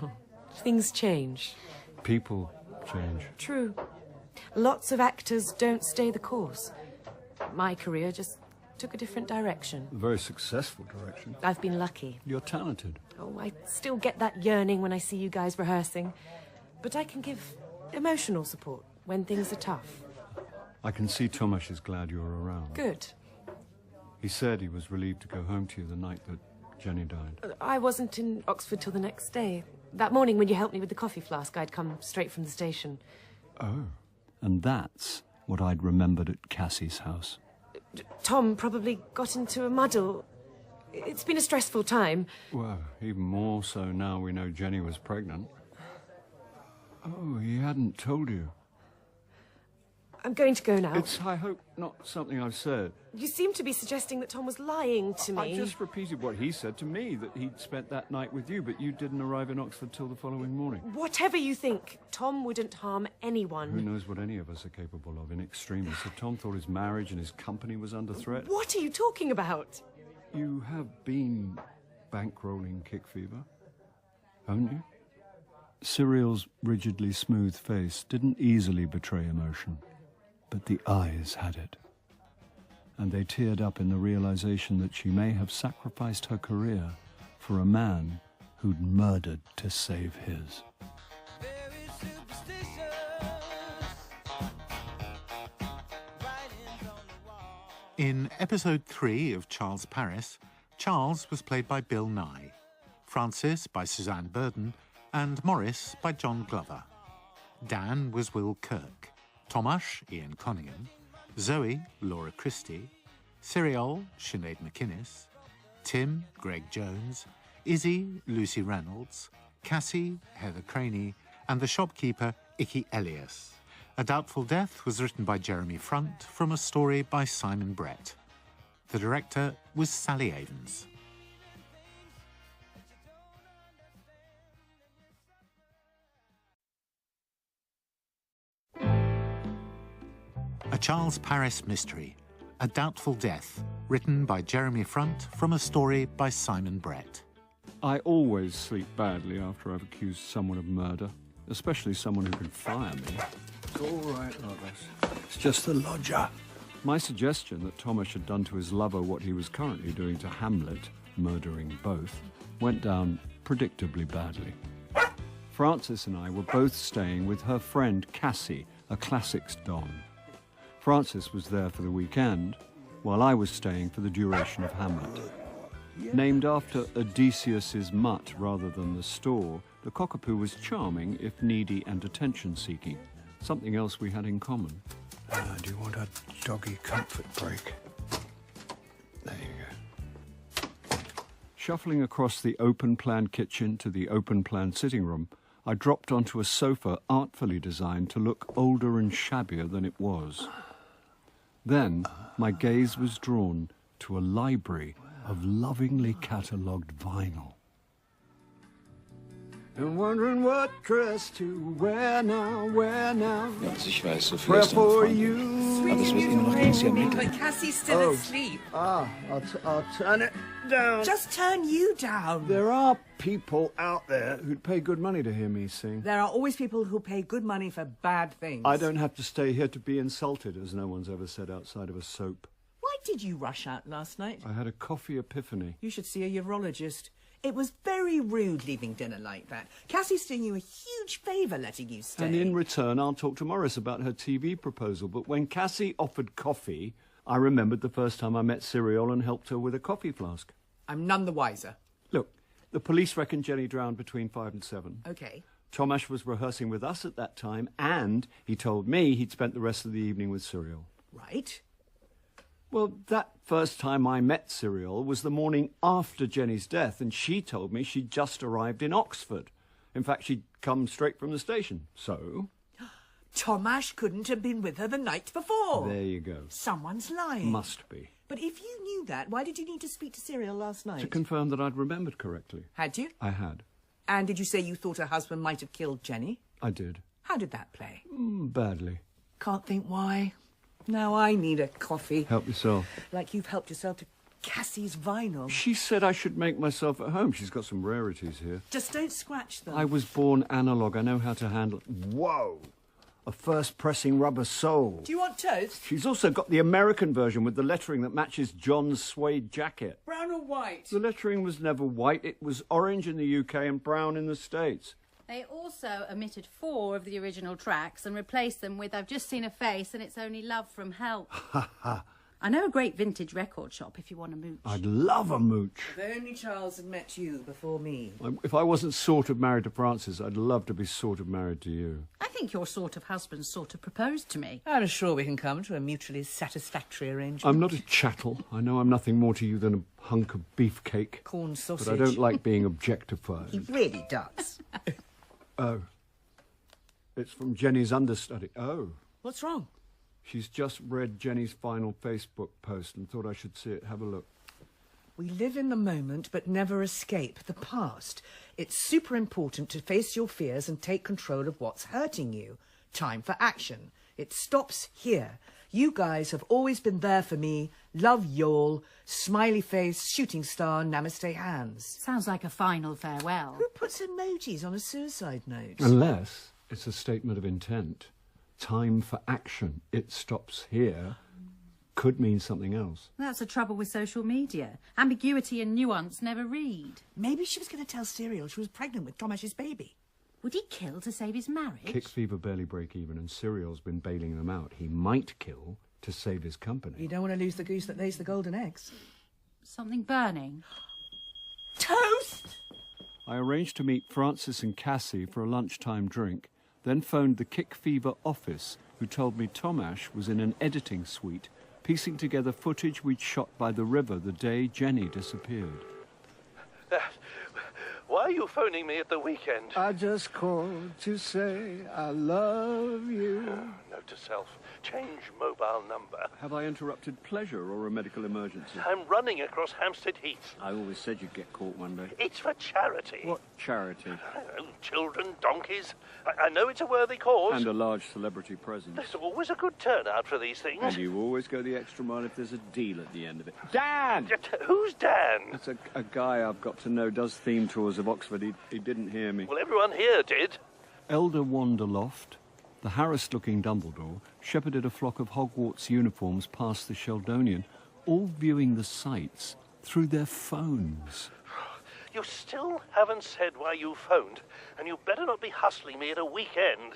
Things change. People change. True. Lots of actors don't stay the course. My career just took a different direction. A very successful direction. I've been lucky. You're talented. Oh, I still get that yearning when I see you guys rehearsing. But I can give emotional support when things are tough. I can see Tomash is glad you're around. Good. He said he was relieved to go home to you the night that Jenny died. I wasn't in Oxford till the next day. That morning when you helped me with the coffee flask, I'd come straight from the station. Oh. And that's what I'd remembered at Cassie's house. Tom probably got into a muddle. It's been a stressful time. Well, even more so now we know Jenny was pregnant. Oh, he hadn't told you. I'm going to go now. It's, I hope, not something I've said. You seem to be suggesting that Tom was lying to me. I just repeated what he said to me, that he'd spent that night with you, but you didn't arrive in Oxford till the following morning. Whatever you think, Tom wouldn't harm anyone. Who knows what any of us are capable of in extremis? If Tom thought his marriage and his company was under threat... What are you talking about? You have been bankrolling kick fever, haven't you? Cyril's rigidly smooth face didn't easily betray emotion, but the eyes had it. And they teared up in the realization that she may have sacrificed her career for a man who'd murdered to save his. In episode 3 of Charles Paris, Charles was played by Bill Nighy, Francis by Suzanne Burden, and Morris by John Glover. Dan was Will Kirk, Tomash, Ian Conningham, Zoe, Laura Christie, Cyril, Sinead McInnes, Tim, Greg Jones, Izzy, Lucy Reynolds, Cassie, Heather Craney, and the shopkeeper, Icky Elias. A Doubtful Death was written by Jeremy Front from a story by Simon Brett. The director was Sally Avens. A Charles Paris mystery, A Doubtful Death, written by Jeremy Front from a story by Simon Brett. I always sleep badly after I've accused someone of murder, especially someone who can fire me. It's all right, Lovis. It's just the lodger. My suggestion that Thomas had done to his lover what he was currently doing to Hamlet, murdering both, went down predictably badly. Frances and I were both staying with her friend Cassie, a classics don. Frances was there for the weekend, while I was staying for the duration of Hamlet. Named after Odysseus's mutt rather than the store, the cockapoo was charming if needy and attention-seeking, something else we had in common. Do you want a doggy comfort break? There you go. Shuffling across the open-plan kitchen to the open-plan sitting room, I dropped onto a sofa artfully designed to look older and shabbier than it was. Then my gaze was drawn to a library of lovingly catalogued vinyl. And wondering what dress to wear now, Also ich weiß, so viel Prayer ist deine for Freundin. you. Aber das wird immer noch dieses Jahr Mitte. But Cassie's still asleep. I'll turn it down. Just turn you down. There are people out there who'd pay good money to hear me sing. There are always people who pay good money for bad things. I don't have to stay here to be insulted, as no one's ever said outside of a soap. Why did you rush out last night? I had a coffee epiphany. You should see a urologist. It was very rude leaving dinner like that. Cassie's doing you a huge favour letting you stay. And in return, I'll talk to Morris about her TV proposal. But when Cassie offered coffee, I remembered the first time I met Cyril and helped her with a coffee flask. I'm none the wiser. Look, the police reckon Jenny drowned between 5 and 7. Okay. Tomasz was rehearsing with us at that time, and he told me he'd spent the rest of the evening with Cyril. Right. Well, that first time I met Cyril was the morning after Jenny's death, and she told me she'd just arrived in Oxford. In fact, she'd come straight from the station. So? Tomasz couldn't have been with her the night before. There you go. Someone's lying. Must be. But if you knew that, why did you need to speak to Cyril last night? To confirm that I'd remembered correctly. Had you? I had. And did you say you thought her husband might have killed Jenny? I did. How did that play? Badly. Can't think why. Now I need a coffee. Help yourself. Like you've helped yourself to Cassie's vinyl. She said I should make myself at home. She's got some rarities here. Just don't scratch them. I was born analog. I know how to handle... Whoa! A first-pressing rubber sole. Do you want toast? She's also got the American version with the lettering that matches John's suede jacket. Brown or white? The lettering was never white. It was orange in the UK and brown in the States. They also omitted 4 of the original tracks and replaced them with I've Just Seen a Face and It's Only Love from Help. Ha ha. I know a great vintage record shop if you want a mooch. I'd love a mooch. If only Charles had met you before me. If I wasn't sort of married to Frances, I'd love to be sort of married to you. I think your sort of husband sort of proposed to me. I'm sure we can come to a mutually satisfactory arrangement. I'm not a chattel. I know I'm nothing more to you than a hunk of beefcake. Corn sausage. But I don't like being objectified. He really does. Oh. It's from Jenny's understudy. Oh. What's wrong? She's just read Jenny's final Facebook post and thought I should see it. Have a look. We live in the moment but never escape the past. It's super important to face your fears and take control of what's hurting you. Time for action. It stops here. You guys have always been there for me. Love y'all. Smiley face, shooting star, namaste hands. Sounds like a final farewell. Who puts emojis on a suicide note? Unless it's a statement of intent. Time for action. It stops here. Could mean something else. That's the trouble with social media. Ambiguity and nuance never read. Maybe she was going to tell Cyril she was pregnant with Tomash's baby. Would he kill to save his marriage? Kick fever barely break even, and Cyril's been bailing them out. He might kill to save his company. You don't want to lose the goose that lays the golden eggs. Something burning. Toast! I arranged to meet Frances and Cassie for a lunchtime drink, then phoned the Kick Fever office, who told me Tomasz was in an editing suite, piecing together footage we'd shot by the river the day Jenny disappeared. Why you phoning me at the weekend? I just called to say I love you. Note to self, change mobile number. Have I interrupted pleasure or a medical emergency? I'm running across Hampstead Heath. I always said you'd get caught one day. It's for charity. What charity? I don't know, children, donkeys. I know it's a worthy cause. And a large celebrity presence. There's always a good turnout for these things. And you always go the extra mile if there's a deal at the end of it. Dan! Who's Dan? That's a guy I've got to know, does theme tours of Oxford. He didn't hear me. Well, everyone here did. Elder Wanderloft, the harassed-looking Dumbledore, shepherded a flock of Hogwarts uniforms past the Sheldonian, all viewing the sights through their phones. You still haven't said why you phoned, and you better not be hustling me at a weekend.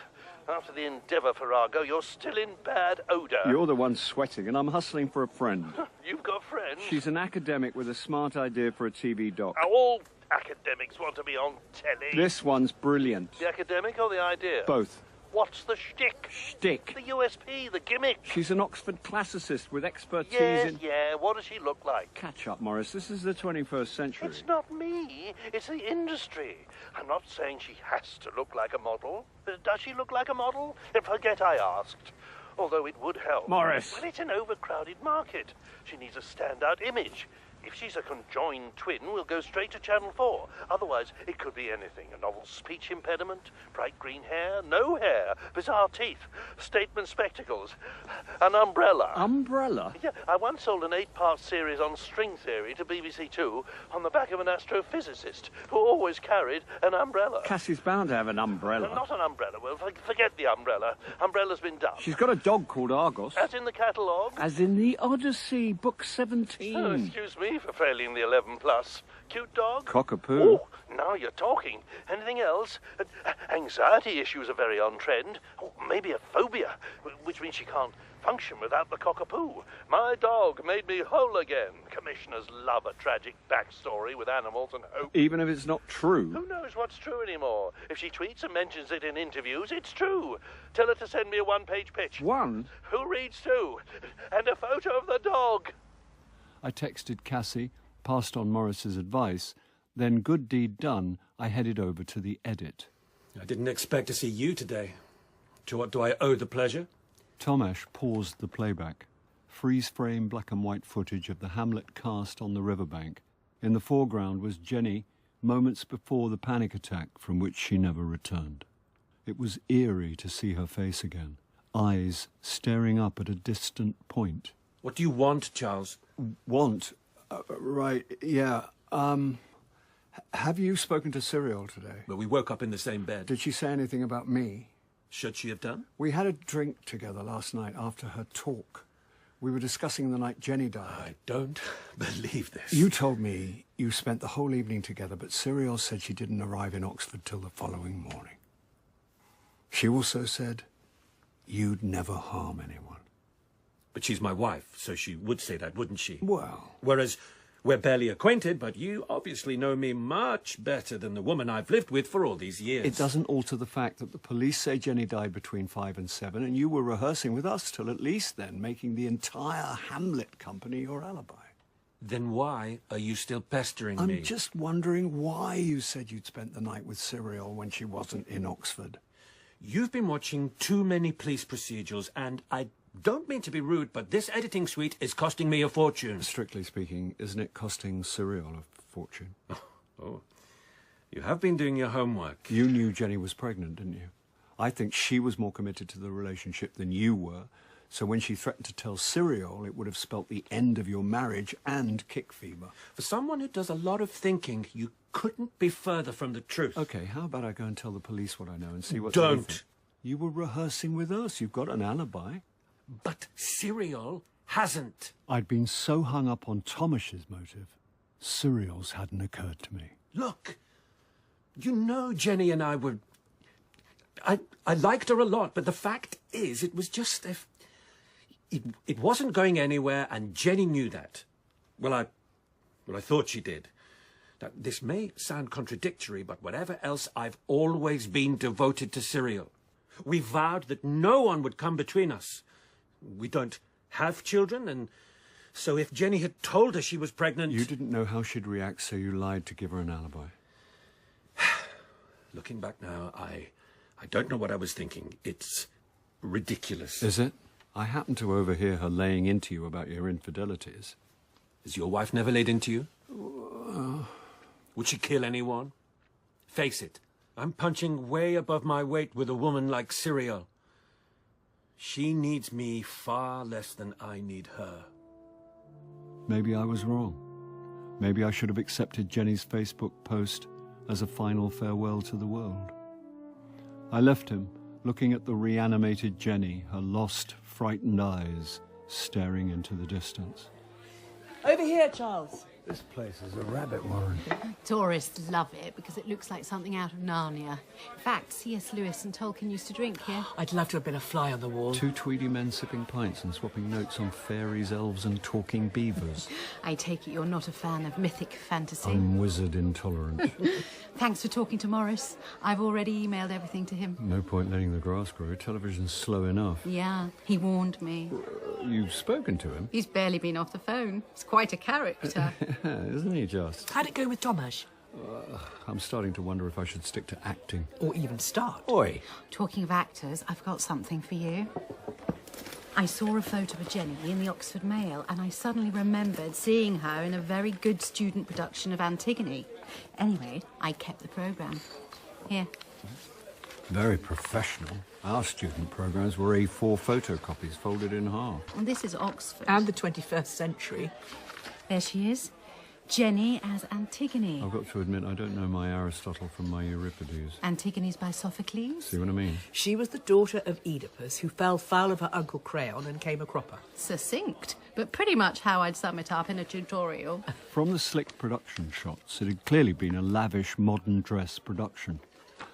After the endeavour, Farrago, you're still in bad odour. You're the one sweating, and I'm hustling for a friend. You've got friends? She's an academic with a smart idea for a TV doc. All academics want to be on telly. This one's brilliant. The academic or the idea? Both. What's the shtick? Shtick? The USP, the gimmick. She's an Oxford classicist with expertise in... Yeah, what does she look like? Catch up, Morris. This is the 21st century. It's not me. It's the industry. I'm not saying she has to look like a model. Does she look like a model? Forget I asked. Although it would help. Morris! Well, it's an overcrowded market. She needs a standout image. If she's a conjoined twin, we'll go straight to Channel 4. Otherwise, it could be anything. A novel speech impediment, bright green hair, no hair, bizarre teeth, statement spectacles, an umbrella. Umbrella? Yeah, I once sold an 8-part series on string theory to BBC Two on the back of an astrophysicist who always carried an umbrella. Cassie's bound to have an umbrella. Not an umbrella. Well, forget the umbrella. Umbrella's been done. She's got a dog called Argos. As in the catalogue? As in the Odyssey, book 17. Oh, excuse me for failing the 11+. Cute dog? Cockapoo. Oh, now you're talking. Anything else? Anxiety issues are very on trend. Oh, maybe a phobia, which means she can't function without the cockapoo. My dog made me whole again. Commissioners love a tragic backstory with animals and hope. Even if it's not true. Who knows what's true anymore? If she tweets and mentions it in interviews, it's true. Tell her to send me a one-page pitch. One? Who reads two? And a photo of the dog. I texted Cassie, passed on Morris's advice, then, good deed done, I headed over to the edit. I didn't expect to see you today. To what do I owe the pleasure? Tomash paused the playback. Freeze-frame black and white footage of the Hamlet cast on the riverbank. In the foreground was Jenny, moments before the panic attack from which she never returned. It was eerie to see her face again, eyes staring up at a distant point. What do you want, Charles? Want? Right, yeah. Have you spoken to Cyril today? Well, we woke up in the same bed. Did she say anything about me? Should she have done? We had a drink together last night after her talk. We were discussing the night Jenny died. I don't believe this. You told me you spent the whole evening together, but Cyril said she didn't arrive in Oxford till the following morning. She also said you'd never harm anyone. But she's my wife, so she would say that, wouldn't she? Well... Whereas we're barely acquainted, but you obviously know me much better than the woman I've lived with for all these years. It doesn't alter the fact that the police say Jenny died between 5 and 7, and you were rehearsing with us till at least then, making the entire Hamlet company your alibi. Then why are you still pestering me? I'm just wondering why you said you'd spent the night with Cyril when she wasn't in Oxford. You've been watching too many police procedurals, and I don't mean to be rude, but this editing suite is costing me a fortune. Strictly speaking, isn't it costing Cyril a fortune? Oh, you have been doing your homework. You knew Jenny was pregnant, didn't you? I think she was more committed to the relationship than you were, so when she threatened to tell Cyril, it would have spelt the end of your marriage and kick fever. For someone who does a lot of thinking, you couldn't be further from the truth. Okay, how about I go and tell the police what I know and see what Don't. they think? You were rehearsing with us. You've got an alibi. But Cyril hasn't. I'd been so hung up on Tomash's motive, Cyril's hadn't occurred to me. Look, you know Jenny and I were... I liked her a lot, but the fact is, it was just... It wasn't going anywhere, and Jenny knew that. Well, I thought she did. Now, this may sound contradictory, but whatever else, I've always been devoted to Cyril. We vowed that no one would come between us. We don't have children, and so if Jenny had told her she was pregnant... You didn't know how she'd react, so you lied to give her an alibi. Looking back now, I don't know what I was thinking. It's ridiculous. Is it? I happened to overhear her laying into you about your infidelities. Has your wife never laid into you? Would she kill anyone? Face it, I'm punching way above my weight with a woman like Cyril. She needs me far less than I need her. Maybe I was wrong. Maybe I should have accepted Jenny's Facebook post as a final farewell to the world. I left him, looking at the reanimated Jenny, her lost, frightened eyes staring into the distance. Over here, Charles. This place is a rabbit warren. Tourists love it because it looks like something out of Narnia. In fact, C.S. Lewis and Tolkien used to drink here. I'd love to have been a fly on the wall. 2 tweedy men sipping pints and swapping notes on fairies, elves and talking beavers. I take it you're not a fan of mythic fantasy. I'm wizard intolerant. Thanks for talking to Morris. I've already emailed everything to him. No point letting the grass grow. Television's slow enough. Yeah, he warned me. You've spoken to him? He's barely been off the phone. He's quite a character. Isn't he just? How'd it go with Tomasz? I'm starting to wonder if I should stick to acting. Or even start. Oi. Talking of actors, I've got something for you. I saw a photo of Jenny in the Oxford Mail, and I suddenly remembered seeing her in a very good student production of Antigone. Anyway, I kept the programme. Here. Very professional. Our student programmes were A4 photocopies folded in half. And this is Oxford. And the 21st century. There she is. Jenny as Antigone. I've got to admit, I don't know my Aristotle from my Euripides. Antigone's by Sophocles. See what I mean? She was the daughter of Oedipus, who fell foul of her uncle Creon and came a cropper. Succinct, but pretty much how I'd sum it up in a tutorial. From the slick production shots, it had clearly been a lavish modern dress production.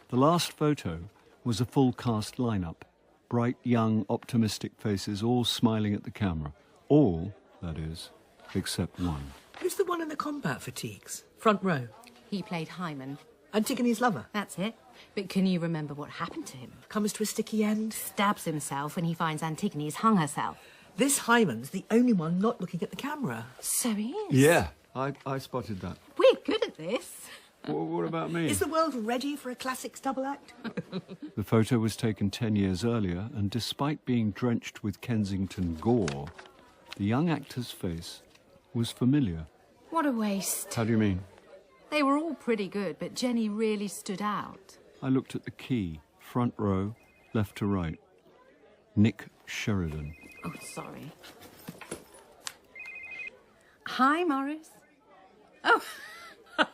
The last photo was a full cast lineup. Bright, young, optimistic faces, all smiling at the camera. All, that is, except one. Who's the one in the combat fatigues? Front row. He played Hymen. Antigone's lover. That's it. But can you remember what happened to him? Comes to a sticky end. Stabs himself when he finds Antigone's hung herself. This Hymen's the only one not looking at the camera. So he is. Yeah, I spotted that. We're good at this. What about me? Is the world ready for a classics double act? The photo was taken 10 years earlier, and despite being drenched with Kensington gore, the young actor's face was familiar. What a waste. How do you mean? They were all pretty good, but Jenny really stood out. I looked at the key, front row, left to right. Nick Sheridan. Oh, sorry. Hi, Morris. Oh. I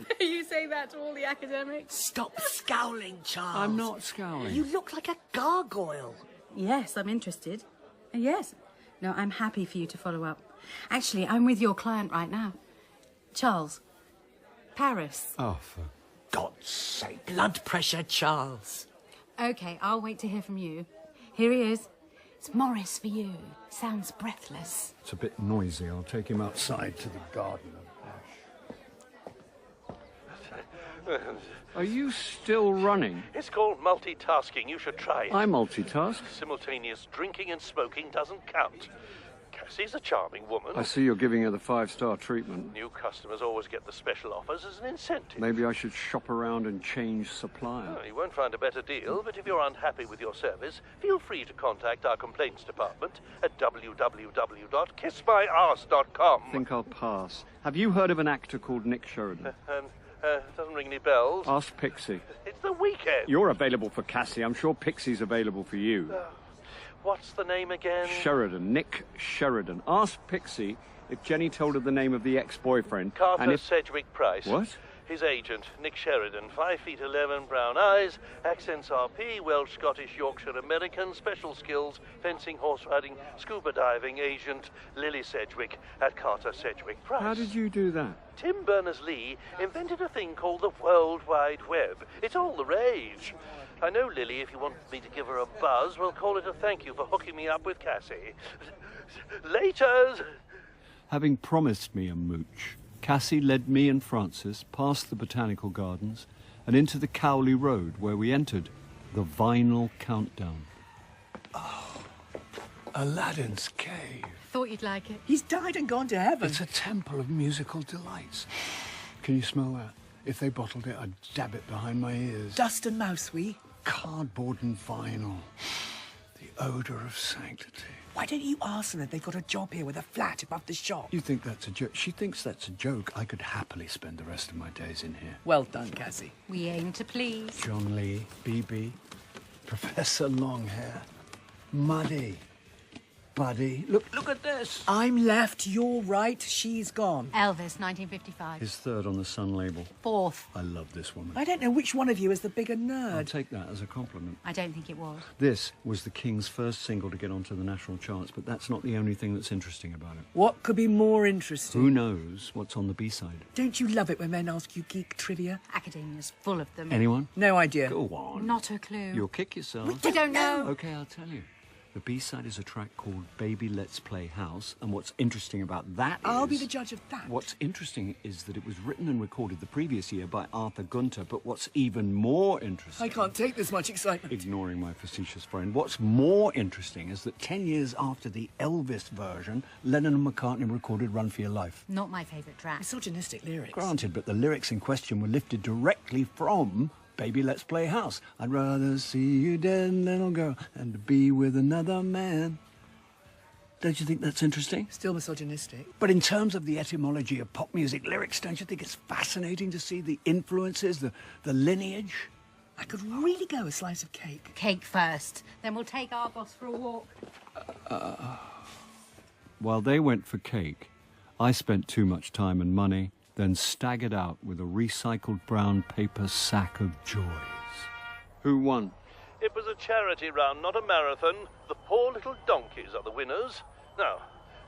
bet you say that to all the academics. Stop scowling, Charles. I'm not scowling. You look like a gargoyle. Yes, I'm interested. Yes. No, I'm happy for you to follow up. Actually, I'm with your client right now. Charles. Paris. Oh, for God's sake. Blood pressure, Charles. OK, I'll wait to hear from you. Here he is. It's Morris for you. Sounds breathless. It's a bit noisy. I'll take him outside to the garden of ash. Are you still running? It's called multitasking. You should try it. I multitask. Simultaneous drinking and smoking doesn't count. Cassie's a charming woman. I see you're giving her the 5-star treatment. New customers always get the special offers as an incentive. Maybe I should shop around and change supplier. Well, you won't find a better deal, but if you're unhappy with your service, feel free to contact our complaints department at www.kissmyarse.com. I think I'll pass. Have you heard of an actor called Nick Sheridan? Doesn't ring any bells. Ask Pixie. It's the weekend. You're available for Cassie. I'm sure Pixie's available for you. What's the name again? Sheridan. Nick Sheridan. Ask Pixie if Jenny told her the name of the ex-boyfriend. Carter and if... Sedgwick Price. What? His agent, Nick Sheridan, 5'11", brown eyes, accents RP, Welsh, Scottish, Yorkshire, American, special skills, fencing, horse riding, scuba diving, agent, Lily Sedgwick at Carter Sedgwick Price. How did you do that? Tim Berners-Lee invented a thing called the World Wide Web. It's all the rage. I know, Lily, if you want me to give her a buzz, we'll call it a thank you for hooking me up with Cassie. Laters! Having promised me a mooch, Cassie led me and Francis past the botanical gardens and into the Cowley Road, where we entered the Vinyl Countdown. Oh, Aladdin's cave. Thought you'd like it. He's died and gone to heaven. It's a temple of musical delights. Can you smell that? If they bottled it, I'd dab it behind my ears. Dust and mouse, Cardboard and vinyl. The odour of sanctity. Why don't you ask them if they've got a job here with a flat above the shop? You think that's a joke? She thinks that's a joke. I could happily spend the rest of my days in here. Well done, Cassie. We aim to please. John Lee, BB, Professor Longhair, Muddy, Buddy. Look at this. I'm left, you're right, she's gone. Elvis, 1955. His third on the Sun label. Fourth. I love this woman. I don't know which one of you is the bigger nerd. I'll take that as a compliment. I don't think it was. This was the King's first single to get onto the national charts, but that's not the only thing that's interesting about it. What could be more interesting? Who knows what's on the B-side? Don't you love it when men ask you geek trivia? Academia's full of them. Anyone? No idea. Go on. Not a clue. You'll kick yourself. I don't know. Okay, I'll tell you. The B-side is a track called Baby Let's Play House, and what's interesting about that I'll be the judge of that. What's interesting is that it was written and recorded the previous year by Arthur Gunter, but what's even more interesting... I can't take this much excitement. Ignoring my facetious friend. What's more interesting is that 10 years after the Elvis version, Lennon and McCartney recorded Run For Your Life. Not my favourite track. Misogynistic lyrics. Granted, but the lyrics in question were lifted directly from Baby Let's Play House. I'd rather see you dead, little girl, than to be with another man. Don't you think that's interesting? Still misogynistic. But in terms of the etymology of pop music lyrics, don't you think it's fascinating to see the influences, the lineage? I could really go a slice of cake. Cake first. Then we'll take Argos for a walk. While they went for cake, I spent too much time and money, then staggered out with a recycled brown paper sack of joys. Who won? It was a charity round, not a marathon. The poor little donkeys are the winners. Now,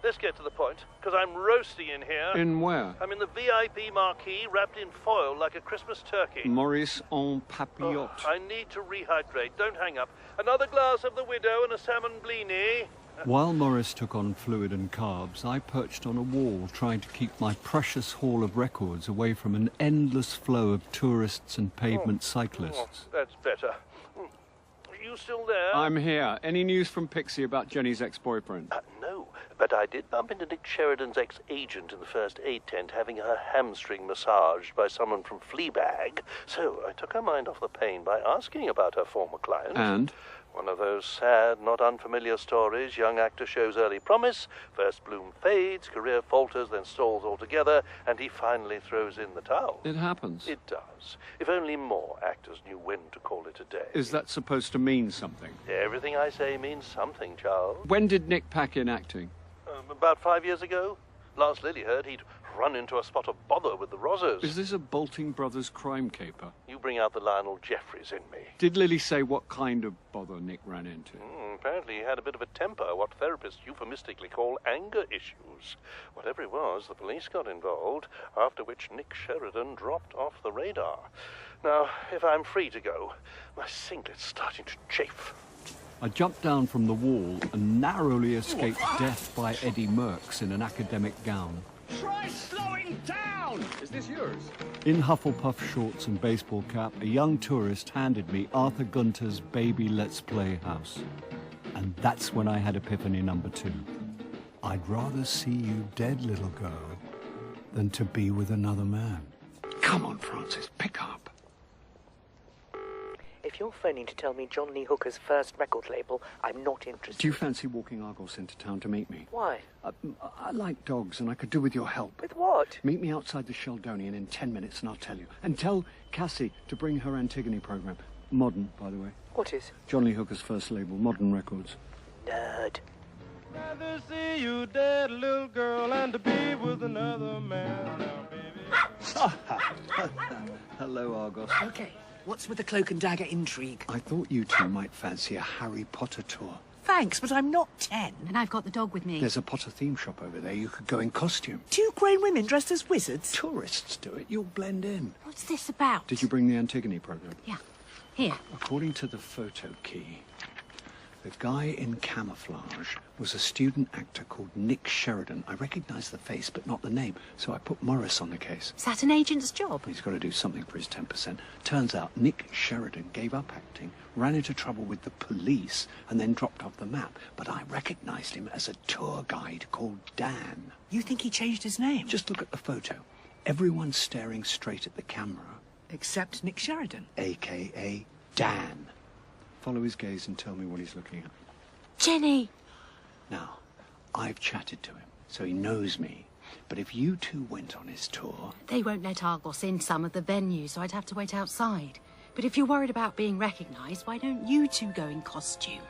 let's get to the point, because I'm roasting in here. In where? I'm in the VIP marquee, wrapped in foil like a Christmas turkey. Maurice en papillote. Oh, I need to rehydrate. Don't hang up. Another glass of the Widow and a salmon blini. While Morris took on fluid and carbs, I perched on a wall trying to keep my precious haul of records away from an endless flow of tourists and pavement cyclists. That's better. Are you still there? I'm here. Any news from Pixie about Jenny's ex-boyfriend? No, but I did bump into Nick Sheridan's ex-agent in the first aid tent having her hamstring massaged by someone from Fleabag. So I took her mind off the pain by asking about her former client. And? One of those sad, not unfamiliar stories. Young actor shows early promise, first bloom fades, career falters, then stalls altogether, and he finally throws in the towel. It happens. It does. If only more actors knew when to call it a day. Is that supposed to mean something? Everything I say means something, Charles. When did Nick pack in acting? About 5 years ago. Last Lily heard he'd run into a spot of bother with the Rozzers. Is this a Bolting Brothers crime caper? You bring out the Lionel Jeffries in me. Did Lily say what kind of bother Nick ran into? Apparently he had a bit of a temper, what therapists euphemistically call anger issues. Whatever it was, the police got involved, after which Nick Sheridan dropped off the radar. Now, if I'm free to go, my singlet's starting to chafe. I jumped down from the wall and narrowly escaped death by Eddie Merckx in an academic gown. Try slowing down! Is this yours? In Hufflepuff shorts and baseball cap, a young tourist handed me Arthur Gunter's Baby Let's Play House. And that's when I had epiphany number 2. I'd rather see you dead, little girl, than to be with another man. Come on, Francis, pick up. If you're phoning to tell me John Lee Hooker's first record label, I'm not interested. Do you fancy walking Argos into town to meet me? Why? I like dogs, and I could do with your help. With what? Meet me outside the Sheldonian in 10 minutes, and I'll tell you. And tell Cassie to bring her Antigone program. Modern, by the way. What is? John Lee Hooker's first label, Modern Records. Nerd. Rather see you dead, little girl, and to be with another man. Now, baby. Hello, Argos. Okay, what's with the cloak and dagger intrigue? I thought you two might fancy a Harry Potter tour. Thanks, but I'm not 10. And I've got the dog with me. There's a Potter theme shop over there. You could go in costume. 2 grown women dressed as wizards? Tourists do it. You'll blend in. What's this about? Did you bring the Antigone program? Yeah. Here. According to the photo key, the guy in camouflage was a student actor called Nick Sheridan. I recognised the face, but not the name, so I put Morris on the case. Is that an agent's job? He's got to do something for his 10%. Turns out Nick Sheridan gave up acting, ran into trouble with the police, and then dropped off the map. But I recognised him as a tour guide called Dan. You think he changed his name? Just look at the photo. Everyone's staring straight at the camera. Except Nick Sheridan. A.K.A. Dan. Follow his gaze and tell me what he's looking at. Jenny! Now, I've chatted to him, so he knows me. But if you two went on his tour... They won't let Argos in some of the venues, so I'd have to wait outside. But if you're worried about being recognised, why don't you two go in costume?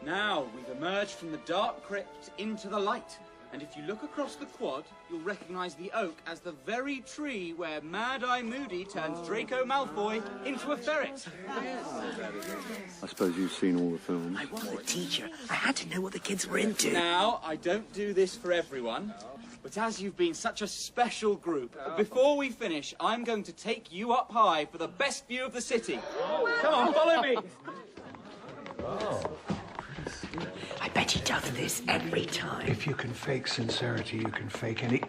Now we've emerged from the dark crypt into the light. And if you look across the quad, you'll recognise the oak as the very tree where Mad-Eye Moody turns Draco Malfoy into a ferret. I suppose you've seen all the films. I was the teacher. I had to know what the kids were into. Now, I don't do this for everyone, but as you've been such a special group, before we finish, I'm going to take you up high for the best view of the city. Come on, follow me! I bet he does this every time. If you can fake sincerity, you can fake any...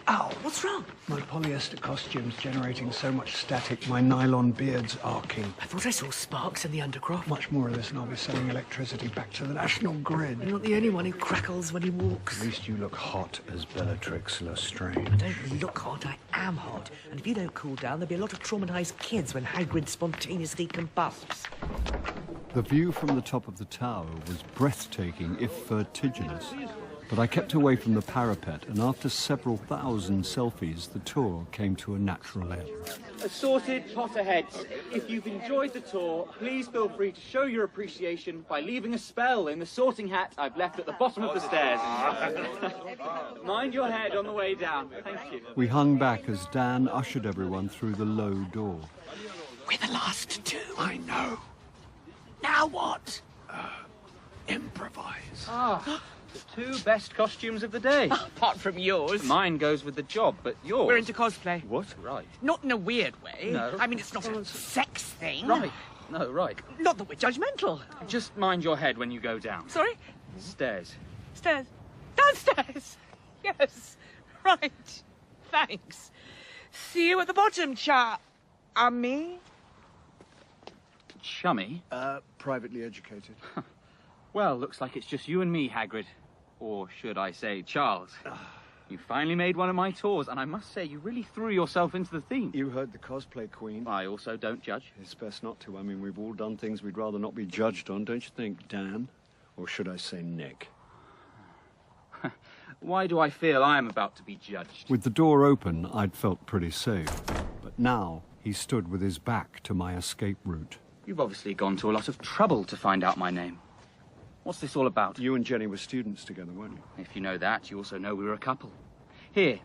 Ow, what's wrong? My polyester costume's generating so much static, my nylon beard's arcing. I thought I saw sparks in the undercroft. Much more of this and I'll be selling electricity back to the national grid. You're not the only one who crackles when he walks. At least you look hot as Bellatrix Lestrange. I don't look hot, I am hot. And if you don't cool down, there'll be a lot of traumatised kids when Hagrid spontaneously combusts. The view from the top of the tower was breathtaking, if vertiginous. But I kept away from the parapet, and after several thousand selfies, the tour came to a natural end. Assorted Potterheads, if you've enjoyed the tour, please feel free to show your appreciation by leaving a spell in the sorting hat I've left at the bottom of the stairs. Mind your head on the way down. Thank you. We hung back as Dan ushered everyone through the low door. We're the last two. I know. Now what? Improvise. Ah, the two best costumes of the day. Apart from yours. Mine goes with the job, but yours... We're into cosplay. What? Right. Not in a weird way. No. I mean, it's not a sex thing. Right. No, right. Not that we're judgmental. Just mind your head when you go down. Sorry? Stairs. Stairs. Downstairs. Yes. Right. Thanks. See you at the bottom, Ami. Chummy? Privately educated. Well, looks like it's just you and me, Hagrid. Or should I say, Charles. You finally made one of my tours, and I must say, you really threw yourself into the theme. You heard the cosplay queen. I also don't judge. It's best not to. I mean, we've all done things we'd rather not be judged on, don't you think, Dan? Or should I say Nick? Why do I feel I am about to be judged? With the door open, I'd felt pretty safe. But now, he stood with his back to my escape route. You've obviously gone to a lot of trouble to find out my name. What's this all about? You and Jenny were students together, weren't you? If you know that, you also know we were a couple. Here,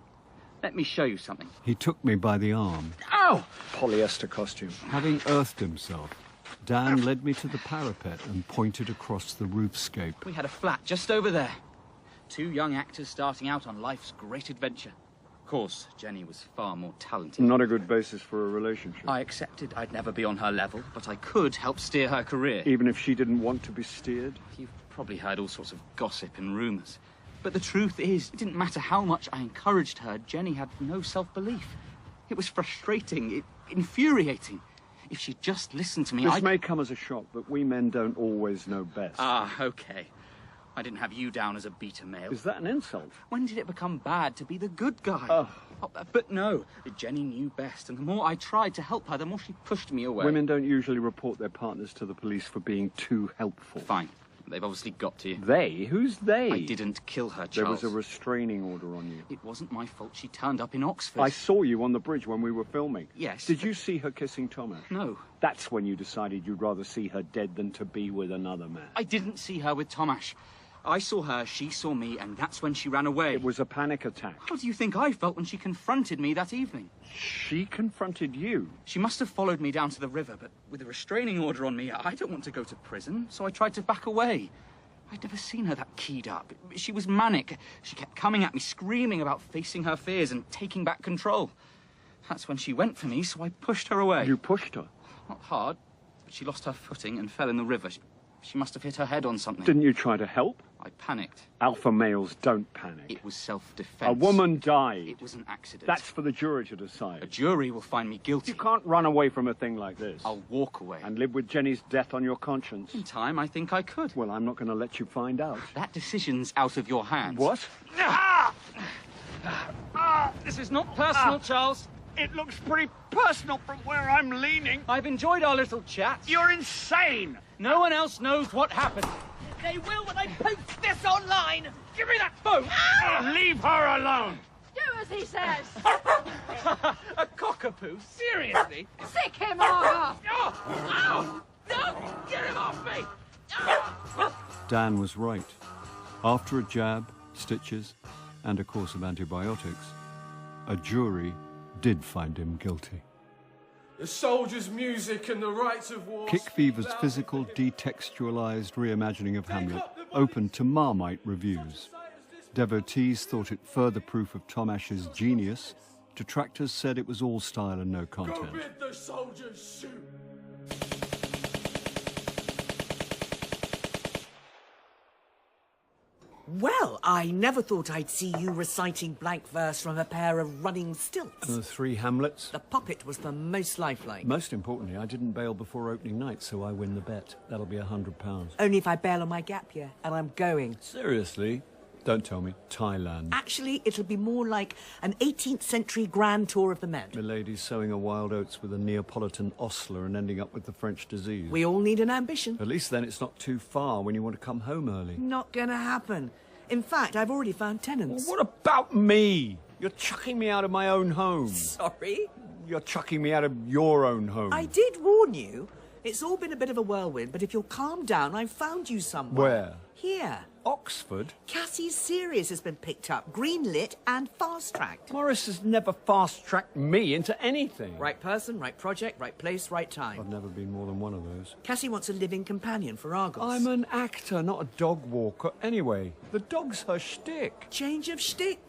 let me show you something. He took me by the arm. Ow! Polyester costume. Having earthed himself, Dan led me to the parapet and pointed across the roofscape. We had a flat just over there. Two young actors starting out on life's great adventure. Of course, Jenny was far more talented. Not a good basis for a relationship. I accepted I'd never be on her level, but I could help steer her career. Even if she didn't want to be steered? You've probably heard all sorts of gossip and rumours. But the truth is, it didn't matter how much I encouraged her, Jenny had no self-belief. It was frustrating, infuriating. If she'd just listened to me, This may come as a shock, but we men don't always know best. Ah, okay. I didn't have you down as a beta male. Is that an insult? When did it become bad to be the good guy? Oh, but no, Jenny knew best, and the more I tried to help her, the more she pushed me away. Women don't usually report their partners to the police for being too helpful. Fine. They've obviously got to you. They? Who's they? I didn't kill her, Charles. There was a restraining order on you. It wasn't my fault she turned up in Oxford. I saw you on the bridge when we were filming. Yes. Did you see her kissing Thomas? No. That's when you decided you'd rather see her dead than to be with another man. I didn't see her with Tomash. I saw her, she saw me, and that's when she ran away. It was a panic attack. How do you think I felt when she confronted me that evening? She confronted you? She must have followed me down to the river, but with a restraining order on me, I don't want to go to prison, so I tried to back away. I'd never seen her that keyed up. She was manic. She kept coming at me, screaming about facing her fears and taking back control. That's when she went for me, so I pushed her away. You pushed her? Not hard, but she lost her footing and fell in the river. She must have hit her head on something. Didn't you try to help? I panicked. Alpha males don't panic. It was self-defense. A woman died. It was an accident. That's for the jury to decide. A jury will find me guilty. You can't run away from a thing like this. I'll walk away. And live with Jenny's death on your conscience. In time, I think I could. Well, I'm not going to let you find out. That decision's out of your hands. What? This is not personal, Charles. It looks pretty personal from where I'm leaning. I've enjoyed our little chat. You're insane! No one else knows what happened. They will when I post this online. Give me that phone! Leave her alone! Do as he says. A cockapoo? Seriously? Sick him, Arga. Oh! No! Get him off me! Dan was right. After a jab, stitches, and a course of antibiotics, a jury did find him guilty. The soldiers' music and the rights of war. Kick Fever's physical, detextualized reimagining of Hamlet opened to Marmite reviews. Devotees thought it further proof of Tom Ash's genius. Detractors said it was all style and no content. Go bid the soldiers shoot. Well, I never thought I'd see you reciting blank verse from a pair of running stilts. The three Hamlets. The puppet was the most lifelike. Most importantly, I didn't bail before opening night, so I win the bet. That'll be £100. Only if I bail on my gap year, and I'm going. Seriously? Don't tell me. Thailand. Actually, it'll be more like an 18th century grand tour of the Med. Milady sowing a wild oats with a Neapolitan ostler and ending up with the French disease. We all need an ambition. At least then it's not too far when you want to come home early. Not gonna happen. In fact, I've already found tenants. Well, what about me? You're chucking me out of my own home. Sorry? You're chucking me out of your own home. I did warn you. It's all been a bit of a whirlwind, but if you'll calm down, I've found you somewhere. Where? Here. Oxford? Cassie's series has been picked up, greenlit and fast-tracked. Morris has never fast-tracked me into anything. Right person, right project, right place, right time. I've never been more than one of those. Cassie wants a living companion for Argos. I'm an actor, not a dog walker. Anyway, the dog's her shtick. Change of shtick.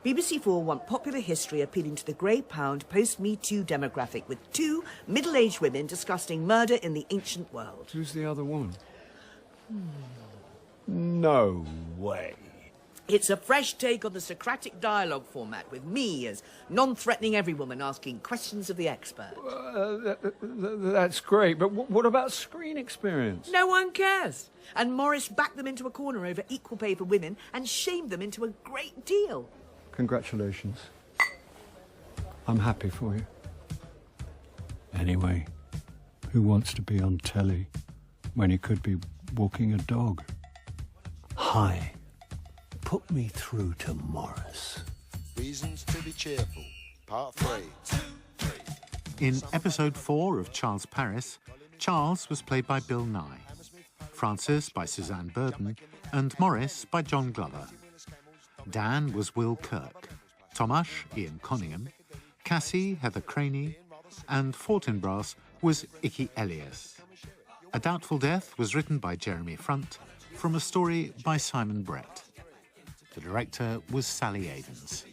BBC 4 want popular history appealing to the grey pound post-Me Too demographic with two middle-aged women discussing murder in the ancient world. Who's the other one? No way. It's a fresh take on the Socratic dialogue format with me as non-threatening everywoman asking questions of the expert. That's great, but what about screen experience? No one cares. And Morris backed them into a corner over equal pay for women and shamed them into a great deal. Congratulations. I'm happy for you. Anyway, who wants to be on telly when he could be walking a dog? Hi. Put me through to Morris. Reasons to be cheerful, part 3. In episode 4 of Charles Paris, Charles was played by Bill Nighy, Frances by Suzanne Burden, and Morris by John Glover. Dan was Will Kirk, Tomasz Ian Conningham, Cassie Heather Craney, and Fortinbras was Icky Elias. A Doubtful Death was written by Jeremy Front from a story by Simon Brett. The director was Sally Adams.